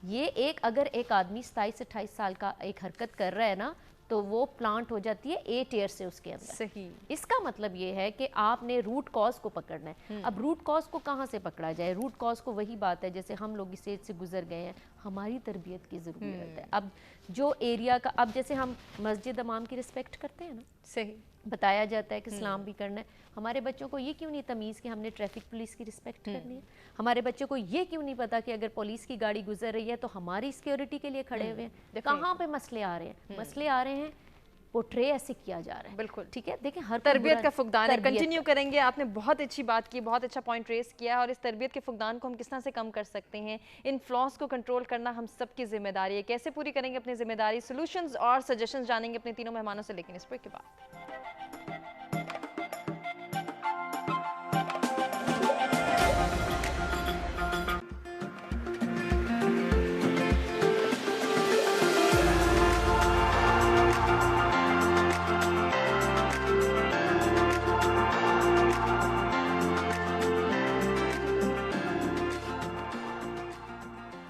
ये अगर एक आदमी 27-28 साल का एक हरकत कर रहा है ना, तो वो प्लांट हो जाती है 8 ईयर से उसके अंदर। सही। इसका मतलब ये है कि आपने रूट कॉज को पकड़ना है। अब रूट कॉज को कहाँ से पकड़ा जाए? रूट कॉज को वही बात है, जैसे हम लोग इस स्टेज से गुजर गए हैं, हमारी तरबियत की ज़रूरत है। अब जो एरिया का, अब जैसे हम मस्जिद इमाम की रिस्पेक्ट करते हैं ना, सही, बताया जाता है कि सलाम भी करना है, हमारे बच्चों को ये क्यों नहीं तमीज़ कि हमने ट्रैफिक पुलिस की रिस्पेक्ट करनी है? हमारे बच्चों को ये क्यों नहीं पता कि अगर पुलिस की गाड़ी गुजर रही है तो हमारी सिक्योरिटी के लिए खड़े हुए हैं? कहाँ पे मसले आ रहे हैं? मसले आ रहे हैं पोर्ट्रे ऐसे किया जा रहा है। बिल्कुल ठीक है, देखें हर तरबियत का फुकदान है। तरबियत कंटिन्यू करेंगे, आपने बहुत अच्छी बात की, बहुत अच्छा पॉइंट रेस किया, और इस तरबियत के फुकदान को हम किस तरह से कम कर सकते हैं, इन फ्लॉस को कंट्रोल करना हम सब की जिम्मेदारी है। कैसे पूरी करेंगे अपनी जिम्मेदारी, सोल्यूशंस और सजेशंस जानेंगे अपने तीनों मेहमानों से, लेकिन इस ब्रेक के बाद।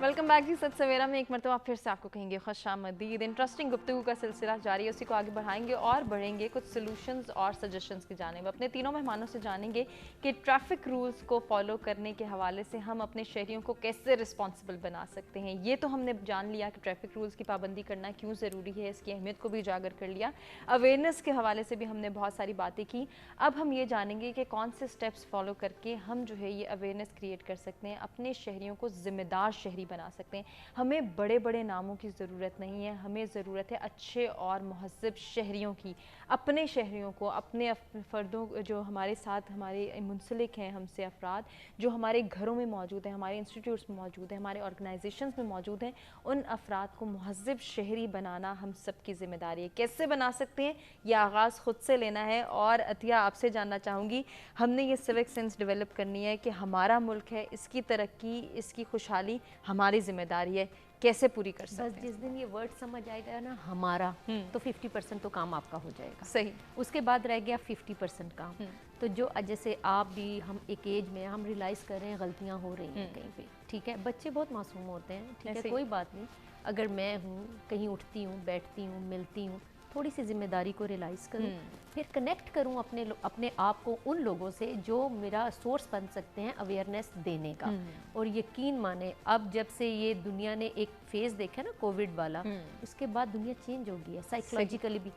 वेलकम बैक जी। सच सवेरा में एक मरतबा फिर से आपको कहेंगे खुशामदीद। इंटरेस्टिंग गुफ्तगू का सिलसिला जारी है, उसी को आगे बढ़ाएंगे और बढ़ेंगे कुछ सॉल्यूशंस और सजेशंस की जानिब। अपने तीनों मेहमानों से जानेंगे कि ट्रैफिक रूल्स को फॉलो करने के हवाले से हम अपने शहरियों को कैसे रिस्पॉन्सिबल बना सकते हैं। ये तो हमने जान लिया कि ट्रैफिक रूल्स की पाबंदी करना क्यों ज़रूरी है, इसकी अहमियत को भी उजागर कर लिया। अवेयरनेस के हवाले से भी हमने बहुत सारी बातें की। अब हम ये जानेंगे कि कौन से स्टेप्स फॉलो करके हम जो है ये अवेयरनेस क्रिएट कर सकते हैं, अपने शहरियों को ज़िम्मेदार शहरी बना सकते हैं। हमें बड़े बड़े नामों की ज़रूरत नहीं है, हमें ज़रूरत है अच्छे और महज़्ज़ब शहरियों की। अपने शहरियों को, अपने फ़र्दों जो हमारे साथ हमारे मुंसलिक हैं, हमसे अफराद जो हमारे घरों में मौजूद हैं, हमारे इंस्टीट्यूट्स में मौजूद हैं, हमारे ऑर्गेनाइजेशंस में मौजूद हैं, उन अफराद को महज़्ज़ब शहरी बनाना हम सब की ज़िम्मेदारी है। कैसे बना सकते हैं, यह आगाज़ ख़ुद से लेना है। और अतिया, आपसे जानना चाहूँगी, हमने ये सिविक सेंस डेवलप करनी है कि हमारा मुल्क है, इसकी तरक्की, इसकी खुशहाली हमारी ज़िम्मेदारी है, कैसे पूरी कर सकते हैं? बस जिस दिन ये वर्ड समझ आएगा ना हमारा, तो 50% तो काम आपका हो जाएगा। सही। उसके बाद रह गया 50% काम। तो जो जैसे आप भी, हम एक एज में हम रियलाइज़ कर रहे हैं गलतियाँ हो रही हैं कहीं पे, ठीक है, बच्चे बहुत मासूम होते हैं, ठीक है, कोई बात नहीं। अगर मैं हूँ, कहीं उठती हूँ, बैठती हूँ, मिलती हूँ, थोड़ी सी जिम्मेदारी को रियलाइज़ करूँ, फिर कनेक्ट करूँ अपने आप को उन लोगों से जो मेरा सोर्स बन सकते हैं अवेयरनेस देने का। और यकीन माने, अब जब से ये दुनिया ने एक फेज़ देखा ना कोविड वाला, उसके बाद दुनिया चेंज हो गई है साइकोलॉजिकली भी।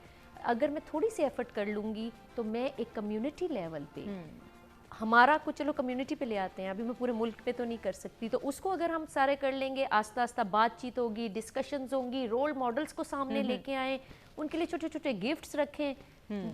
अगर मैं थोड़ी सी एफर्ट कर लूँगी तो मैं एक कम्युनिटी लेवल पे, हमारा कुछ चलो कम्युनिटी पे ले आते हैं, अभी मैं पूरे मुल्क पे तो नहीं कर सकती, तो उसको अगर हम सारे कर लेंगे, आस्ता आस्ता बातचीत होगी, डिस्कशंस होंगी, रोल मॉडल्स को सामने लेके आएँ, उनके लिए छोटे छोटे गिफ्ट्स रखें,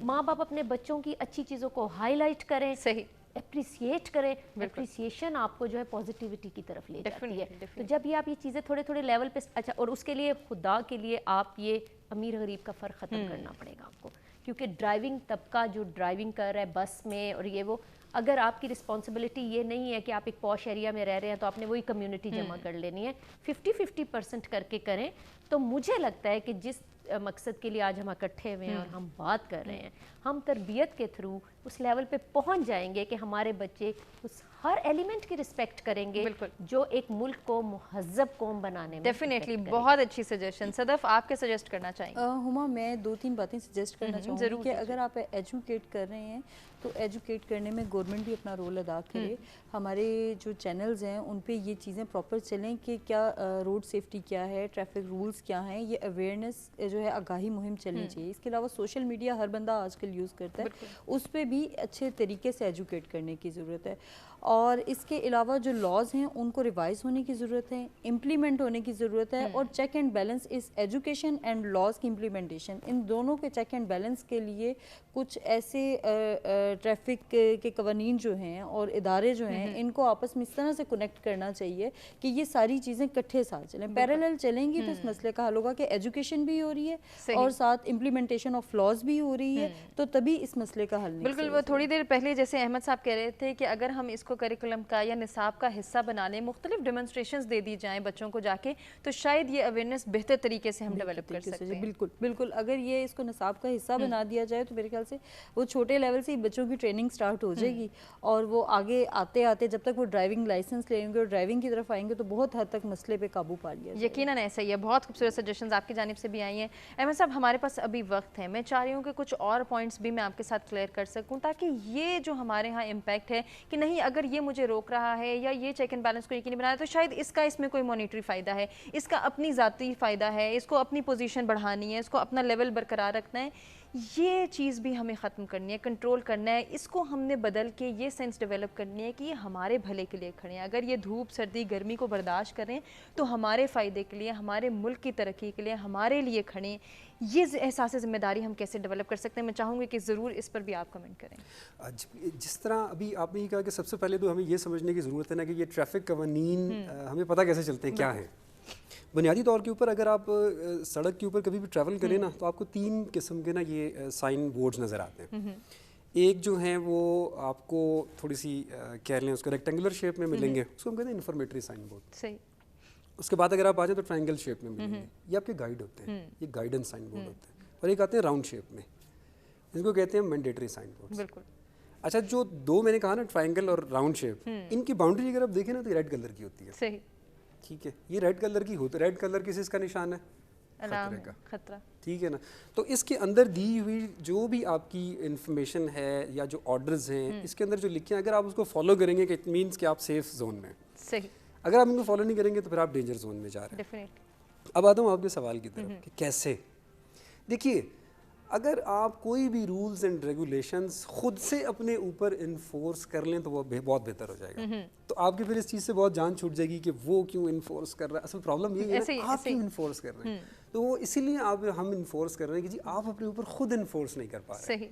माँ बाप अपने बच्चों की अच्छी चीज़ों को हाईलाइट करें, सही, अप्रिसिएट करें। अप्रिसिएशन आपको जो है पॉजिटिविटी की तरफ ले जाती है। तो जब ये आप ये चीज़ें थोड़े थोड़े लेवल पे, अच्छा, और उसके लिए खुदा के लिए आप ये अमीर गरीब का फ़र्क ख़त्म करना पड़ेगा आपको, क्योंकि ड्राइविंग तबका जो ड्राइविंग कर रहा है बस में और ये वो, अगर आपकी रिस्पॉन्सिबिलिटी ये नहीं है कि आप एक पॉश एरिया में रह रहे हैं तो आपने वही कम्युनिटी जमा कर लेनी है, 50-50% करके करें, तो मुझे लगता है कि जिस मकसद के लिए आज हम इकट्ठे हुए हैं और हम बात कर रहे हैं, हम तरबियत के थ्रू उस लेवल पे पहुंच जाएंगे कि हमारे बच्चे उस हर एलिमेंट की रिस्पेक्ट करेंगे जो एक मुल्क को मुहज़्ज़ब कौम बनाने में। डेफिनेटली, बहुत अच्छी सजेशन। सदफ, आप क्या सजेस्ट करना चाहेंगे? हुमा, मैं 2-3 बातें सजेस्ट करना चाहूँगी कि अगर आप एजुकेट कर रहे हैं तो एजुकेट करने में गवर्नमेंट भी अपना रोल अदा करे। हमारे जो चैनल्स हैं उन पे ये चीज़ें प्रॉपर चलें कि क्या रोड सेफ्टी क्या है, ट्रैफिक रूल्स क्या हैं, ये अवेयरनेस जो है आगाही मुहिम चलनी चाहिए। इसके अलावा सोशल मीडिया हर बंदा आजकल यूज़ करता है, उस पर भी अच्छे तरीके से एजुकेट करने की ज़रूरत है। और इसके अलावा जो लॉज हैं उनको रिवाइज़ होने की ज़रूरत है, इम्प्लीमेंट होने की ज़रूरत है, और चेक एंड बैलेंस इस एजुकेशन एंड लॉज की इम्प्लीमेंटेशन, इन दोनों के चेक एंड बैलेंस के लिए कुछ ऐसे ट्रैफिक के कवानीन जो हैं और इदारे जो हैं, इनको आपस में इस तरह से कनेक्ट करना चाहिए कि ये सारी चीज़ें इकट्ठे साथ चलें, पैरेलल चलेंगी तो इस मसले का हल होगा कि एजुकेशन भी हो रही है और साथ इम्प्लीमेंटेशन ऑफ लॉज भी हो रही है, तो तभी इस मसले का हल नहीं। बिल्कुल, वो थोड़ी देर पहले जैसे अहमद साहब कह रहे थे कि अगर हम इसको इसको करिकुलम का या निसाब का हिस्सा बना लें, मुख्तलिफ डेमोन्स्ट्रेशंस दे दी जाएँ बच्चों को जाके, तो शायद ये अवेयरनेस बेहतर तरीके से हम डेवलप कर सकते हैं। बिल्कुल बिल्कुल, अगर ये इसको निसाब का हिस्सा बना दिया जाए तो मेरे ख्याल से वो छोटे लेवल से ही बच्चों की ट्रेनिंग स्टार्ट हो जाएगी और वो आगे आते आते जब तक वो ड्राइविंग लाइसेंस लेंगे और ड्राइविंग की तरफ आएंगे तो बहुत हद तक मसले पे काबू पा लिया जाएगा। यकीनन ऐसा ही है। बहुत खूबसूरत सजेशंस आपकी जानिब से भी आई हैं। अहमद साहब, हमारे पास अभी वक्त है, मैं चाह रही हूँ कि कुछ और पॉइंट्स भी मैं आपके साथ क्लियर कर सकूँ ताकि ये जो हमारे यहाँ इम्पैक्ट है कि नहीं अगर ये मुझे रोक रहा है या ये चेक एंड बैलेंस को यकीनी बनाया तो शायद इसका इसमें कोई मॉनिटरी फ़ायदा है, इसका अपनी ज़ाती फ़ायदा है, इसको अपनी पोजीशन बढ़ानी है, इसको अपना लेवल बरकरार रखना है, ये चीज़ भी हमें ख़त्म करनी है, कंट्रोल करना है, इसको हमने बदल के ये सेंस डेवलप करनी है कि ये हमारे भले के लिए खड़े हैं। अगर ये धूप सर्दी गर्मी को बर्दाश्त करें तो हमारे फ़ायदे के लिए, हमारे मुल्क की तरक्की के लिए, हमारे लिए खड़े हैं। ये एहसास ज़िम्मेदारी हम कैसे डेवलप कर सकते हैं, मैं चाहूँगी कि ज़रूर इस पर भी आप कमेंट करें। जिस तरह अभी आपने ये कहा कि सबसे पहले तो हमें ये समझने की ज़रूरत है ना कि ये ट्रैफिक कवानीन हमें पता कैसे चलते हैं, क्या है। बुनियादी तौर के ऊपर अगर आप सड़क के ऊपर कभी भी ट्रैवल करें ना तो आपको 3 किस्म के ना ये साइन बोर्ड्स नज़र आते हैं। एक जो है वो आपको थोड़ी सी कह लें उसको रेक्टेंगुलर शेप में मिलेंगे, उसको हम कहते हैं इन्फॉर्मेटरी साइन बोर्ड। सही। उसके बाद अगर आप आ जाए तो ट्रायंगल शेप में मिलेंगे, ये आपके गाइड होते हैं, ये गाइडेंस साइन बोर्ड होते हैं। और एक आते हैं राउंड शेप में, इसको कहते हैं मैंडेटरी साइन बोर्ड। बिल्कुल। अच्छा, जो 2 मैंने कहा ना ट्रायंगल और राउंड शेप, इनकी बाउंड्री अगर आप देखें ना तो रेड कलर की होती है। सही। ठीक है, ये रेड कलर की होती है। रेड कलर किस इसका निशान है? खतरे का। खतरा। ठीक है ना। तो इसके अंदर दी हुई जो भी आपकी इंफॉर्मेशन है या जो ऑर्डर्स हैं, इसके अंदर जो लिखे हैं, अगर आप उसको फॉलो करेंगे कि इट मीन्स कि आप सेफ जोन में। सही। अगर आप इनको फॉलो नहीं करेंगे तो फिर आप डेंजर जोन में जा रहे हैं। डेफिनेटली। अब आता हूँ आपके सवाल की तरफ कि कैसे। देखिए, अगर आप कोई भी रूल्स एंड रेगुलेशंस खुद से अपने ऊपर इन्फोर्स कर लें तो वो बहुत बेहतर हो जाएगा। तो आपकी फिर इस चीज़ से बहुत जान छूट जाएगी कि वो क्यों इन्फोर्स कर रहा है। असल प्रॉब्लम ये है ना, आप क्यों इन्फोर्स कर रहे हैं। तो वो इसीलिए हम इन्फोर्स कर रहे हैं कि जी आप अपने ऊपर खुद इन्फोर्स नहीं कर पा रहे। सही।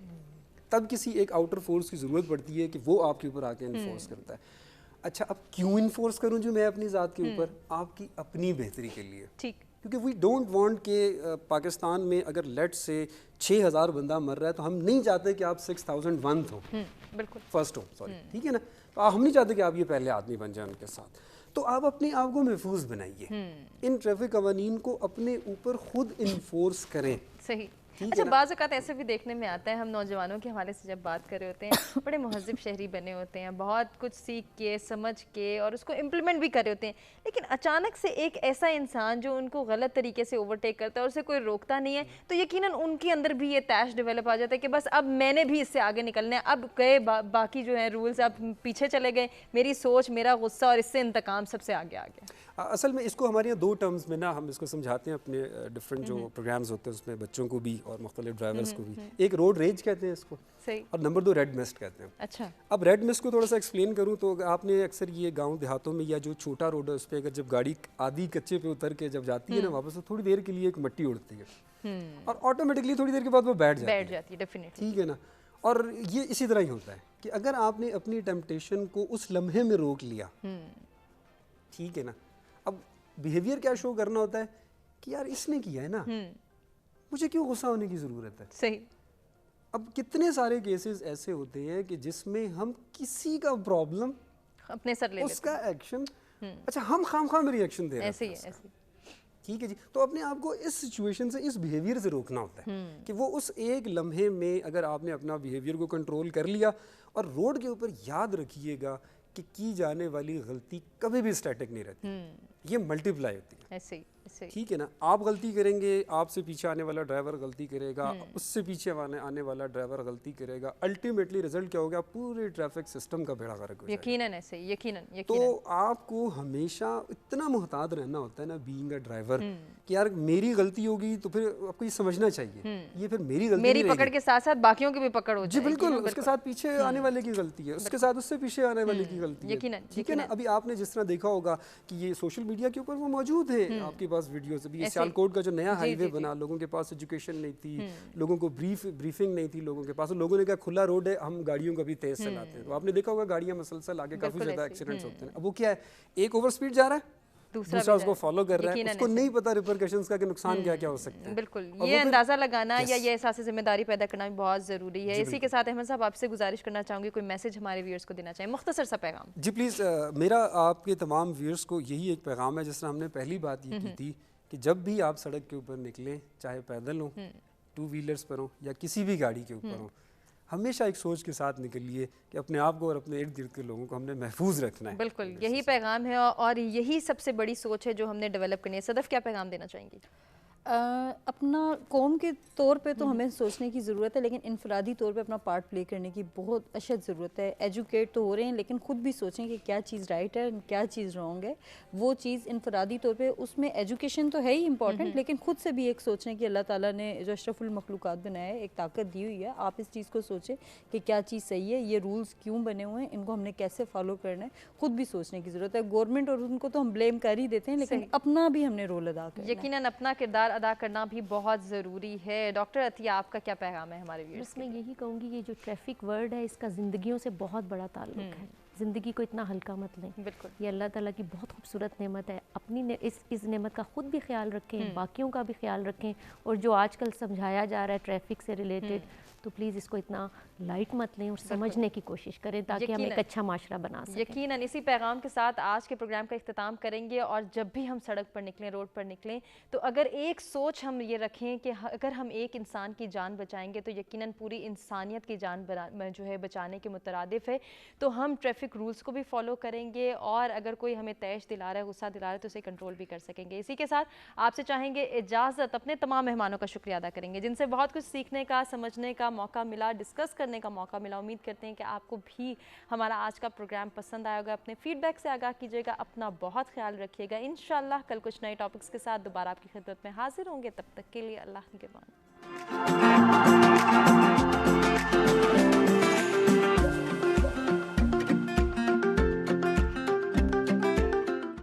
तब किसी एक आउटर फोर्स की ज़रूरत पड़ती है कि वो आपके ऊपर आके इन्फोर्स करता है। अच्छा, अब क्यों इन्फोर्स करूँ जो मैं अपनी ज़ात के ऊपर? आपकी अपनी बेहतरी के लिए। ठीक। क्योंकि वी डोंट वांट कि पाकिस्तान में अगर लेट से 6000 बंदा मर रहा है तो हम नहीं चाहते कि आप 6001 हो, बिल्कुल फर्स्ट हो, सॉरी, ठीक है ना। तो हम नहीं चाहते कि आप ये पहले आदमी बन जाए उनके साथ। तो आप अपने आप को महफूज बनाइए, इन ट्रैफिक कवानीन को अपने ऊपर खुद इन्फोर्स करें। सही। अच्छा, बाज़ औक़ात ऐसे भी देखने में आता है, हम नौजवानों के हवाले से जब बात कर रहे होते हैं, बड़े महज़िब शहरी बने होते हैं, बहुत कुछ सीख के समझ के और उसको इम्प्लीमेंट भी कर रहे होते हैं, लेकिन अचानक से एक ऐसा इंसान जो उनको गलत तरीके से ओवरटेक करता है और उसे कोई रोकता नहीं है, तो यकीनन उनके अंदर भी ये तैश डेवलप आ जाता है कि बस अब मैंने भी इससे आगे निकलना है, अब गए बाकी जो है रूल्स अब पीछे चले गए, मेरी सोच, मेरा गुस्सा और इससे इंतकाम सबसे आगे आ गया। असल में इसको हमारे यहाँ 2 टर्म्स में ना हम इसको समझाते हैं अपने डिफरेंट जो प्रोग्राम्स होते हैं उसमें बच्चों को भी और मुख्तलिफ ड्राइवर्स को भी। एक रोड रेज कहते हैं इसको, सही। और नंबर 2 रेड मिस्ट कहते हैं। अच्छा। अब रेड मिस्ट को थोड़ा सा एक्सप्लेन करूँ तो आपने अक्सर ये गांव देहातों में या जो छोटा रोड है उस पर अगर जब गाड़ी आधी कच्चे पे उतर के जब जाती है ना वापस, तो थोड़ी देर के लिए एक मिट्टी उड़ती है और ऑटोमेटिकली थोड़ी देर के बाद वो बैठ जाती है, डेफिनेटली। ठीक है ना। और ये इसी तरह ही होता है कि अगर आपने अपनी टेम्पटेशन को उस लम्हे में रोक लिया, ठीक है ना, अब बिहेवियर क्या शो करना होता है कि यार इसने किया है ना, मुझे क्यों गुस्सा होने की ज़रूरत है। सही। अब कितने सारे केसेस ऐसे होते हैं कि जिसमें हम किसी का प्रॉब्लम अपने सर ले उसका एक्शन, अच्छा हम खाम में रिएक्शन दे रहे हैं, ऐसे ही है, ऐसे ही। ठीक है जी। तो अपने आप को इस सिचुएशन से, इस बिहेवियर से रोकना होता है कि वो उस एक लम्हे में अगर आपने अपना बिहेवियर को कंट्रोल कर लिया। और रोड के ऊपर याद रखिएगा कि की जाने वाली गलती कभी भी स्टैटिक नहीं रहती, ये मल्टीप्लाई होती है। ऐसे ही, ऐसे ही। ठीक है ना। आप गलती करेंगे, आपसे पीछे आने वाला ड्राइवर गलती करेगा, उससे पीछे आने वाला ड्राइवर गलती करेगा, अल्टीमेटली रिजल्ट क्या होगा, पूरे ट्रैफिक सिस्टम का बेड़ा गर्क हो जाएगा। यकीनन ऐसे ही, यकीनन। तो आपको हमेशा इतना मुहतात रहना होता है ना बीइंग अ ड्राइवर कि यार मेरी गलती होगी तो फिर आपको ये समझना चाहिए ये फिर मेरी गलती मेरी नहीं पकड़ के साथ साथ बाकियों की भी पकड़ हो जी बिल्कुल, उसके साथ पीछे आने वाले की गलती है, उसके साथ उससे पीछे आने वाले की गलती है, यकीनन, ठीक है ना। अभी आपने जिस तरह देखा होगा कि ये सोशल मीडिया के ऊपर वो मौजूद है, आपके पास वीडियोस। अभी सियालकोट का जो नया हाईवे बना, लोगों के पास एजुकेशन नहीं थी, लोगों को ब्रीफिंग नहीं थी लोगों के पास, लोगों ने कहा खुला रोड है, हम गाड़ियों को भी तेज चलाते हैं। तो आपने देखा होगा गाड़ियां मसलसल आगे काफी ज्यादा एक्सीडेंट्स होते हैं। अब वो क्या है, एक ओवर स्पीड जा रहा है, दूसरा दूसरा भी उसको जाए। फॉलो कर रहा है, यकीनन उसको ऐसे। नहीं पता रिपरकशंस का कि नुकसान क्या क्या हो सकता है। बिल्कुल, और ये वो फिर- अंदाज़ा लगाना या Yes. ये एहसास जिम्मेदारी पैदा करना भी बहुत ज़रूरी है। जी, इसी के साथ अहमद साहब आपसे गुजारिश करना चाहूँगी, कोई मैसेज हमारे व्यूअर्स को देना चाहिए, मुख्तसर सा पैगाम। जी प्लीज़, मेरा आपके तमाम व्यूअर्स को यही एक पैगाम है, जिस तरह हमने पहली बात ये की थी कि जब भी आप सड़क के ऊपर निकलें, चाहे पैदल हो, टू व्हीलर्स पर हो या किसी भी गाड़ी के ऊपर हो, हमेशा एक सोच के साथ निकलिए कि अपने आप को और अपने इर्द गिर्द के लोगों को हमने महफूज रखना है। बिल्कुल, यही पैगाम है और यही सबसे बड़ी सोच है जो हमने डेवलप करनी है। सदफ, क्या पैगाम देना चाहेंगी? अपना कौम के तौर पे तो हमें सोचने की ज़रूरत है, लेकिन इनफरादी तौर पे अपना पार्ट प्ले करने की बहुत अशद ज़रूरत है। एजुकेट तो हो रहे हैं, लेकिन ख़ुद भी सोचें कि क्या चीज़ राइट है क्या चीज़ रॉन्ग है। वो चीज़ इनफरादी तौर पे, उसमें एजुकेशन तो है ही इंपॉर्टेंट, लेकिन ख़ुद से भी एक सोचें कि अल्लाह ताला ने जो अशरफुल मखलूक़ात बनाया है, एक ताकत दी हुई है, आप इस चीज़ को सोचें कि क्या चीज़ सही है, ये रूल्स क्यों बने हुए हैं, इनको हमने कैसे फॉलो करना है, ख़ुद भी सोचने की ज़रूरत है। गवर्नमेंट और उनको तो हम ब्लेम कर ही देते हैं, लेकिन अपना भी हमने रोल अदा करना है। यकीनन अपना किरदार अदा करना भी बहुत ज़रूरी है। डॉक्टर अतिया, आपका क्या पैगाम है हमारे व्यूअर्स बस मैं यही कहूँगी, ये जो ट्रैफिक वर्ड है इसका ज़िंदगियों से बहुत बड़ा ताल्लुक है। ज़िंदगी को इतना हल्का मत लें। बिल्कुल, ये अल्लाह ताला की बहुत खूबसूरत नेमत है। अपनी इस नेमत का ख़ुद भी ख्याल रखें, बाकियों का भी ख्याल रखें। और जो आजकल समझाया जा रहा है ट्रैफिक से रिलेटेड, तो प्लीज़ इसको इतना लाइट मत लें और समझने की कोशिश करें, ताकि हम एक अच्छा माशरा बना सकें। यकीनन इसी पैगाम के साथ आज के प्रोग्राम का इख्तिताम करेंगे। और जब भी हम सड़क पर निकलें, रोड पर निकलें, तो अगर एक सोच हम ये रखें कि अगर हम एक इंसान की जान बचाएंगे तो यकीनन पूरी इंसानियत की जान जो है बचाने के मुतरादिफ है। तो हम ट्रैफिक रूल्स को भी फॉलो करेंगे और अगर कोई हमें तैश दिला रहा है, गुस्सा दिला रहा है, तो उसे कंट्रोल भी कर सकेंगे। इसी के साथ आपसे चाहेंगे इजाज़त। अपने तमाम मेहमानों का शुक्रिया अदा करेंगे जिनसे बहुत कुछ सीखने का, समझने का मौका मिला, डिस्कस करने का मौका मिला। उम्मीद करते हैं कि आपको भी हमारा आज का प्रोग्राम पसंद आया होगा। अपने फीडबैक से आगाह कीजिएगा, अपना बहुत ख्याल रखिएगा। इंशाल्लाह कल कुछ नए टॉपिक्स के साथ दोबारा आपकी खिदमत में हाजिर होंगे। तब तक के लिए अल्लाह निगहबान।